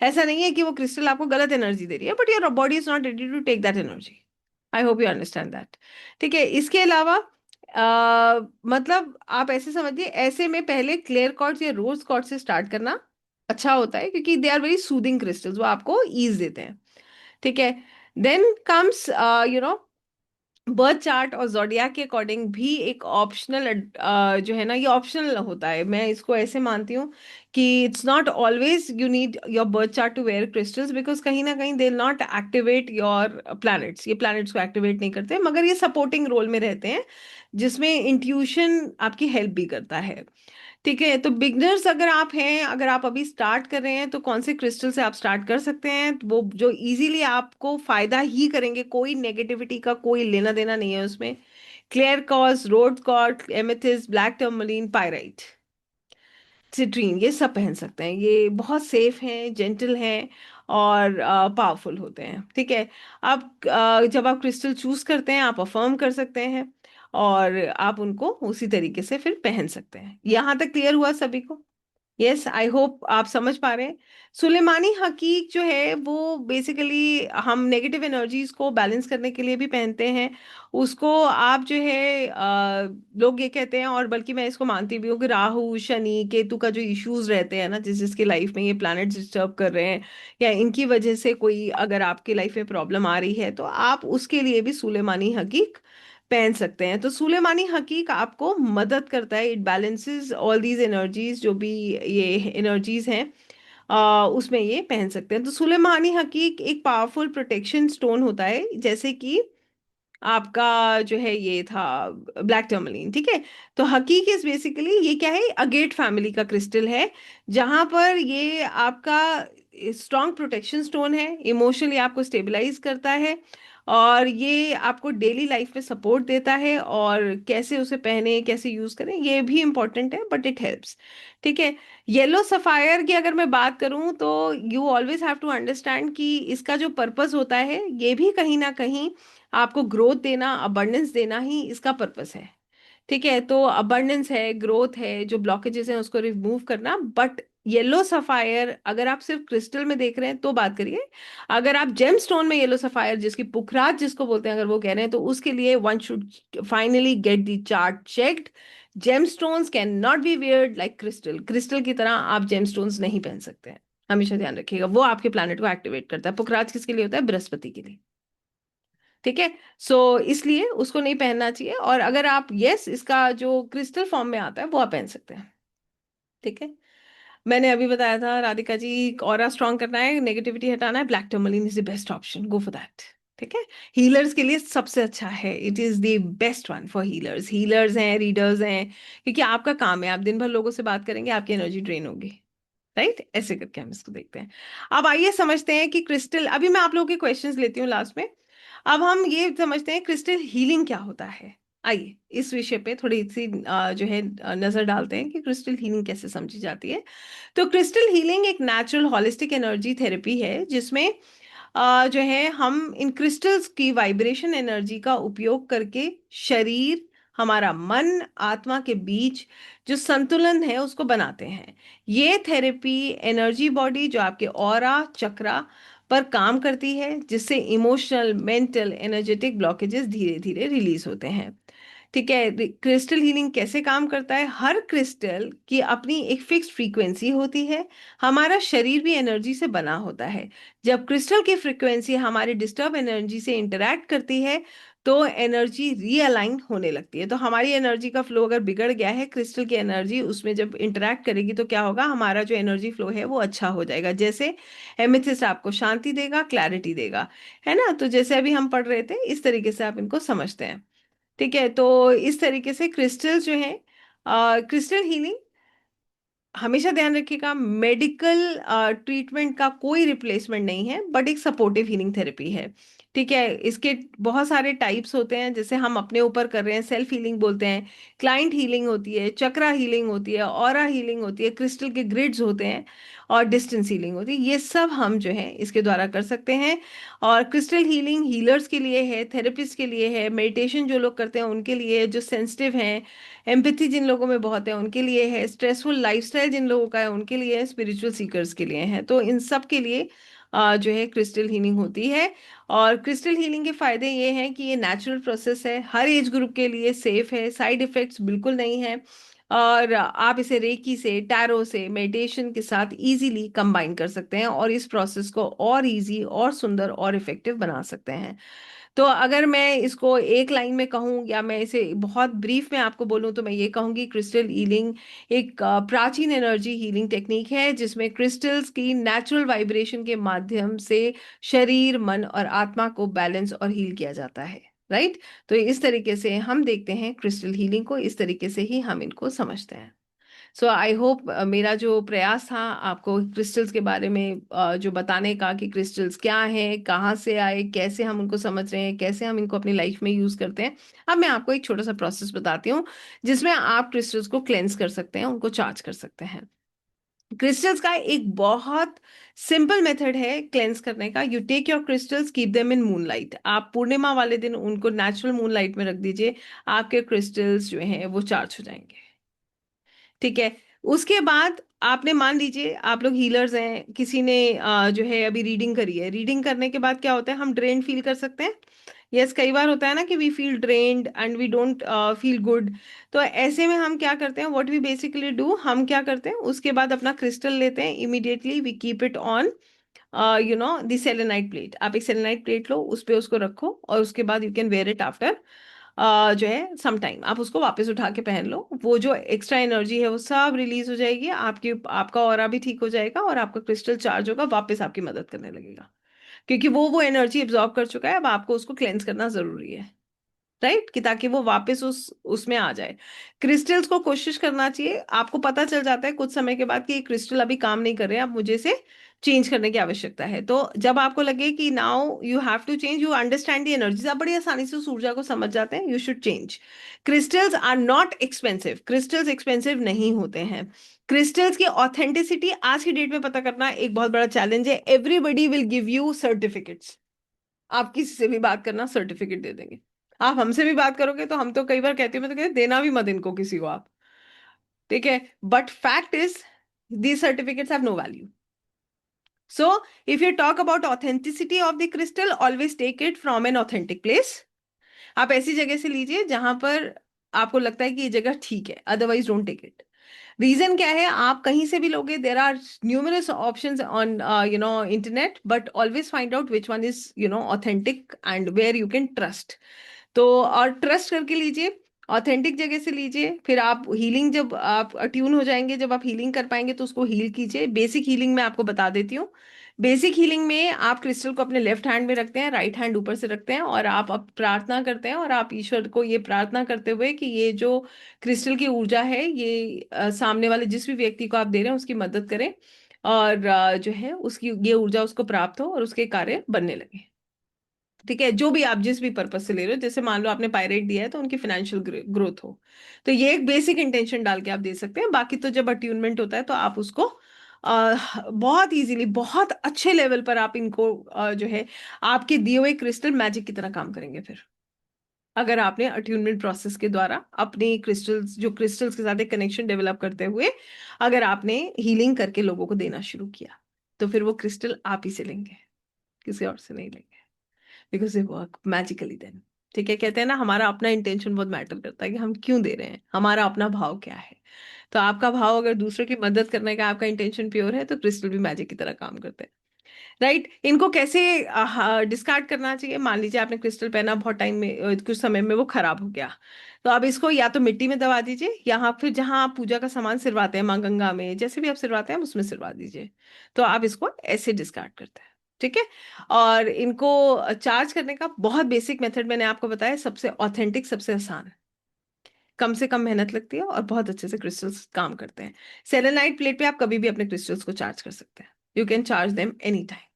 Speaker 1: ऐसा नहीं है कि वो क्रिस्टल आपको गलत एनर्जी दे रही है, but your body is not ready to take that energy. I hope you understand that. ठीक है, इसके अलावा मतलब आप ऐसे समझिए, ऐसे में पहले क्लियर कॉर्ड्स या रोज कॉर्ड से स्टार्ट करना अच्छा होता है, क्योंकि they are very soothing crystals, वो आपको ईज देते हैं। ठीक है, then comes you know, birth chart और जोडियाक के अकॉर्डिंग भी एक ऑप्शनल, जो है ना, ये ऑप्शनल होता है। मैं इसको ऐसे मानती हूँ कि it's not always you need your birth chart to wear crystals, because कहीं ना कहीं they not activate your planets, ये प्लैनेट्स को एक्टिवेट नहीं करते, मगर ये सपोर्टिंग रोल में रहते हैं, जिसमें इंट्यूशन आपकी हेल्प भी करता है। ठीक है, तो बिगनर्स अगर आप हैं, अगर आप अभी स्टार्ट कर रहे हैं, तो कौन से क्रिस्टल से आप स्टार्ट कर सकते हैं, वो जो इजीली आपको फायदा ही करेंगे, कोई नेगेटिविटी का कोई लेना देना नहीं है उसमें। Clear quartz, rose quartz, amethyst, black tourmaline, pyrite, citrine, ये सब पहन सकते हैं। ये बहुत सेफ हैं, जेंटल हैं, और पावरफुल होते हैं। ठीक है, अब जब आप क्रिस्टल चूज करते हैं, आप अफर्म कर सकते हैं, और आप उनको उसी तरीके से फिर पहन सकते हैं। यहाँ तक क्लियर हुआ सभी को? यस, आई होप आप समझ पा रहे हैं। सुलेमानी हकीक जो है वो बेसिकली हम नेगेटिव एनर्जीज को बैलेंस करने के लिए भी पहनते हैं। उसको आप जो है लोग ये कहते हैं, और बल्कि मैं इसको मानती भी हूँ, कि राहु शनि केतु का जो इश्यूज रहते हैं ना, जिस जिसकी लाइफ में ये प्लैनेट डिस्टर्ब कर रहे हैं, या इनकी वजह से कोई अगर आपकी लाइफ में प्रॉब्लम आ रही है, तो आप उसके लिए भी सुलेमानी हकीक पहन सकते हैं। तो सुलेमानी हकीक आपको मदद करता है, it balances all these energies, जो भी ये एनर्जीज हैं, उसमें ये पहन सकते हैं। तो सुलेमानी हकीक एक पावरफुल प्रोटेक्शन स्टोन होता है, जैसे कि आपका जो है ये था ब्लैक टर्मलिन। ठीक है, तो हकीक इज बेसिकली ये क्या है, अगेट फैमिली का क्रिस्टल है, जहां पर ये आपका स्ट्रॉन्ग प्रोटेक्शन स्टोन है, इमोशनली आपको स्टेबलाइज करता है, और ये आपको डेली लाइफ में सपोर्ट देता है, और कैसे उसे पहने, कैसे यूज करें, ये भी इंपॉर्टेंट है, बट इट हेल्प्स। ठीक है, येलो सफायर की अगर मैं बात करूं, तो you always have to understand कि इसका जो पर्पस होता है, ये भी कहीं ना कहीं आपको ग्रोथ देना, अबंडेंस देना ही इसका पर्पस है। ठीक है, तो अबंडेंस है, ग्रोथ है, जो ब्लॉकेजेस हैं उसको रिमूव करना। बट येलो सफायर अगर आप सिर्फ क्रिस्टल में देख रहे हैं तो बात करिए। अगर आप जेम स्टोन में येलो सफायर, जिसकी पुखराज जिसको बोलते हैं, अगर वो कह रहे हैं, तो उसके लिए one should finally get the chart checked. Gemstones can not be weared like crystal, crystal की तरह आप जेम स्टोन्स नहीं पहन सकते हैं। हमेशा ध्यान रखिएगा, वो आपके प्लैनेट को एक्टिवेट करता है। पुखराज किसके लिए होता है? बृहस्पति के लिए। ठीक है, सो इसलिए उसको नहीं पहनना चाहिए। और अगर आप, यस, इसका जो क्रिस्टल फॉर्म में आता है वो आप पहन सकते हैं। ठीक है, मैंने अभी बताया था राधिका जी, ऑरा स्ट्रांग करना है, नेगेटिविटी हटाना है, black tourmaline is the best option, go for that. ठीक है, हीलर्स के लिए सबसे अच्छा है, it is the best one for healers. Healers हैं, रीडर्स हैं, क्योंकि आपका काम है, आप दिन भर लोगों से बात करेंगे, आपकी एनर्जी ड्रेन होगी। राइट, ऐसे करके हम इसको देखते हैं। अब आइए समझते हैं कि क्रिस्टल, अभी मैं आप लोगों के क्वेश्चंस लेती हूँ लास्ट में। अब हम ये समझते हैं क्रिस्टल हीलिंग क्या होता है। आइए इस विषय पे थोड़ी सी जो है नजर डालते हैं कि क्रिस्टल हीलिंग कैसे समझी जाती है। तो क्रिस्टल हीलिंग एक नेचुरल हॉलिस्टिक एनर्जी थेरेपी है, जिसमें जो है हम इन क्रिस्टल्स की वाइब्रेशन एनर्जी का उपयोग करके शरीर, हमारा मन, आत्मा के बीच जो संतुलन है उसको बनाते हैं। ये थेरेपी एनर्जी बॉडी जो आपके ऑरा चक्रा पर काम करती है, जिससे इमोशनल, मेंटल, एनर्जेटिक ब्लॉकेजेस धीरे धीरे रिलीज होते हैं। ठीक है। क्रिस्टल हीलिंग कैसे काम करता है? हर क्रिस्टल की अपनी एक फिक्स्ड फ्रीक्वेंसी होती है। हमारा शरीर भी एनर्जी से बना होता है। जब क्रिस्टल की फ्रीक्वेंसी हमारे डिस्टर्ब एनर्जी से इंटरैक्ट करती है तो एनर्जी रीअलाइन होने लगती है। तो हमारी एनर्जी का फ्लो अगर बिगड़ गया है, क्रिस्टल की एनर्जी उसमें जब इंटरैक्ट करेगी तो क्या होगा, हमारा जो एनर्जी फ्लो है वो अच्छा हो जाएगा। जैसे एमेथिस्ट आपको शांति देगा, क्लैरिटी देगा, है ना? तो जैसे अभी हम पढ़ रहे थे, इस तरीके से आप इनको समझते हैं। ठीक है। तो इस तरीके से क्रिस्टल जो है, क्रिस्टल हीलिंग, हमेशा ध्यान रखिएगा, मेडिकल ट्रीटमेंट का कोई रिप्लेसमेंट नहीं है, बट एक सपोर्टिव हीलिंग थेरेपी है। ठीक है। इसके बहुत सारे टाइप्स होते हैं, जैसे हम अपने ऊपर कर रहे हैं, सेल्फ हीलिंग बोलते हैं, क्लाइंट हीलिंग होती है, चक्रा हीलिंग होती है, ऑरा हीलिंग होती है, क्रिस्टल के ग्रिड्स होते हैं, और डिस्टेंस हीलिंग होती है। ये सब हम जो है इसके द्वारा कर सकते हैं। और क्रिस्टल हीलिंग हीलर्स के लिए है, थेरेपिस्ट के लिए है, मेडिटेशन जो लोग करते हैं उनके लिए है, जो सेंसिटिव हैं, एम्पैथी जिन लोगों में बहुत है उनके लिए है, स्ट्रेसफुल लाइफस्टाइल जिन लोगों का है उनके लिए है, स्पिरिचुअल सीकर्स के लिए है। तो इन सब के लिए जो है क्रिस्टल हीलिंग होती है। और क्रिस्टल हीलिंग के फायदे ये हैं कि ये नेचुरल प्रोसेस है, हर एज ग्रुप के लिए सेफ है, साइड इफेक्ट्स बिल्कुल नहीं है, और आप इसे रेकी से, टैरो से, मेडिटेशन के साथ इजीली कंबाइन कर सकते हैं और इस प्रोसेस को और इजी और सुंदर और इफेक्टिव बना सकते हैं। तो अगर मैं इसको एक लाइन में कहूँ या मैं इसे बहुत ब्रीफ में आपको बोलूँ तो मैं ये कहूँगी, क्रिस्टल हीलिंग एक प्राचीन एनर्जी हीलिंग टेक्निक है जिसमें क्रिस्टल्स की नेचुरल वाइब्रेशन के माध्यम से शरीर, मन और आत्मा को बैलेंस और हील किया जाता है। राइट। तो इस तरीके से हम देखते हैं क्रिस्टल हीलिंग को, इस तरीके से ही हम इनको समझते हैं। सो आई होप मेरा जो प्रयास था आपको क्रिस्टल्स के बारे में जो बताने का कि क्रिस्टल्स क्या हैं, कहाँ से आए, कैसे हम उनको समझ रहे हैं, कैसे हम इनको अपनी लाइफ में यूज करते हैं। अब मैं आपको एक छोटा सा प्रोसेस बताती हूँ जिसमें आप क्रिस्टल्स को क्लेंस कर सकते हैं, उनको चार्ज कर सकते हैं। क्रिस्टल्स का एक बहुत सिंपल मेथड है क्लेंस करने का। You take your crystals, keep them in moonlight. आप पूर्णिमा वाले दिन उनको नेचुरल मूनलाइट में रख दीजिए, आपके क्रिस्टल्स जो हैं वो चार्ज हो जाएंगे। ठीक है। उसके बाद आपने, मान लीजिए आप लोग हीलर्स हैं, किसी ने जो है अभी रीडिंग करी है, रीडिंग करने के बाद क्या होता है, हम ड्रेन फील कर सकते हैं। यस, कई बार होता है ना कि we feel drained and we don't feel good. तो ऐसे में हम क्या करते हैं, व्हाट वी बेसिकली डू, हम क्या करते हैं, उसके बाद अपना क्रिस्टल लेते हैं, immediately we keep it on the selenite plate. आप एक सेलेनाइट प्लेट लो, उस पे उसको रखो, और उसके बाद you can wear it after जो है सम टाइम। आप उसको वापस उठा के पहन लो, वो जो एक्स्ट्रा एनर्जी है वो सब रिलीज हो जाएगी, आपकी आपका ऑरा भी ठीक हो जाएगा और आपका क्रिस्टल चार्ज होगा, वापस आपकी मदद करने लगेगा, क्योंकि वो एनर्जी एब्जॉर्ब कर चुका है। अब आपको उसको क्लेंस करना जरूरी है, राइट, कि ताकि वो वापस उस उसमें आ जाए। क्रिस्टल्स को कोशिश करना चाहिए, आपको पता चल जाता है कुछ समय के बाद कि ये क्रिस्टल अभी काम नहीं कर रहे हैं, अब मुझे इसे चेंज करने की आवश्यकता है। तो जब आपको लगे कि now you have to change, you understand the energies, आप बड़ी आसानी से उस ऊर्जा को समझ जाते हैं, you should change. Crystals are not expensive, crystals expensive नहीं होते हैं। क्रिस्टल्स की ऑथेंटिसिटी आज की डेट में पता करना एक बहुत बड़ा चैलेंज है। Everybody will give you certificates, आप किसी से भी बात करना सर्टिफिकेट दे देंगे। आप हमसे भी बात करोगे तो हम तो कई बार कहते हैं, मैं तो कहते देना भी मत इनको किसी को आप। ठीक है। But fact is these certificates have no value. So if you talk about authenticity of the crystal, always take it from an authentic place. आप ऐसी जगह से लीजिए जहां पर आपको लगता है कि ये जगह ठीक है, otherwise don't take it. Reason क्या है, आप कहीं से भी लोगे, there are numerous options on internet, but always find out which one is authentic and where you can trust. तो और ट्रस्ट करके लीजिए, ऑथेंटिक जगह से लीजिए। फिर आप हीलिंग, जब आप अट्यून हो जाएंगे, जब आप हीलिंग कर पाएंगे तो उसको हील कीजिए। बेसिक हीलिंग में आपको बता देती हूँ। बेसिक हीलिंग में आप क्रिस्टल को अपने लेफ्ट हैंड में रखते हैं, राइट हैंड ऊपर से रखते हैं, और आप अब प्रार्थना करते हैं, और आप ईश्वर को ये प्रार्थना करते हुए कि ये जो क्रिस्टल की ऊर्जा है ये सामने वाले जिस भी व्यक्ति को आप दे रहे हैं उसकी मदद करें, और जो है उसकी ये ऊर्जा उसको प्राप्त हो और उसके कार्य बनने लगे। ठीक है। जो भी आप जिस भी पर्पज से ले रहे हो, जैसे मान लो आपने पायरेट दिया है तो उनकी फाइनेंशियल ग्रोथ हो, तो ये एक बेसिक इंटेंशन डाल के आप दे सकते हैं। बाकी तो जब अट्यूनमेंट होता है तो आप उसको बहुत इजीली, बहुत अच्छे लेवल पर आप इनको जो है आपके दिए हुए क्रिस्टल मैजिक की तरह काम करेंगे फिर, अगर आपने अट्यूनमेंट प्रोसेस के द्वारा अपने क्रिस्टल्स, जो क्रिस्टल्स के साथ एक कनेक्शन डेवलप करते हुए अगर आपने हीलिंग करके लोगों को देना शुरू किया, तो फिर वो क्रिस्टल आप ही से लेंगे, किसी और से नहीं लेंगे, because they work magically then. ठीक है, कहते हैं ना हमारा अपना इंटेंशन बहुत मैटर करता है, कि हम क्यों दे रहे हैं, हमारा अपना भाव क्या है। तो आपका भाव अगर दूसरों की मदद करने का आपका इंटेंशन प्योर है, तो क्रिस्टल भी मैजिक की तरह काम करते हैं। राइट, इनको कैसे डिस्कार्ड करना चाहिए? मान लीजिए आपने क्रिस्टल पहना, बहुत टाइम में कुछ समय में वो खराब हो गया, तो आप इसको या तो मिट्टी में दबा दीजिए, या फिर जहां आप पूजा का सामान सिरवाते हैं, माँ गंगा में, जैसे भी आप सिरवाते हैं उसमें सिरवा दीजिए। तो आप इसको ऐसे डिस्कार्ड करते हैं। ठीक है। और इनको चार्ज करने का बहुत बेसिक मेथड मैंने आपको बताया, सबसे ऑथेंटिक, सबसे आसान, कम से कम मेहनत लगती है और बहुत अच्छे से क्रिस्टल्स काम करते हैं। सेलेनाइट प्लेट पे आप कभी भी अपने क्रिस्टल्स को चार्ज कर सकते हैं। You can charge them any time.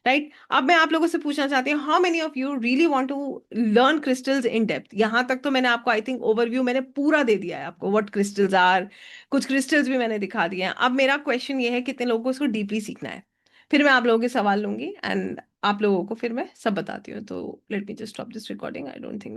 Speaker 1: Right, अब मैं आप लोगों से पूछना चाहती हूँ, how many of you really want to learn crystals in depth? यहां तक तो मैंने आपको, आई थिंक, ओवरव्यू मैंने पूरा दे दिया है आपको, व्हाट क्रिस्टल्स आर, कुछ क्रिस्टल्स भी मैंने दिखा दिए हैं। अब मेरा क्वेश्चन ये है, कितने लोगों को इसको डीपली सीखना है? फिर मैं आप लोगों के सवाल लूंगी, एंड आप लोगों को फिर मैं सब बताती हूँ। तो late me just stop this recording, I don't think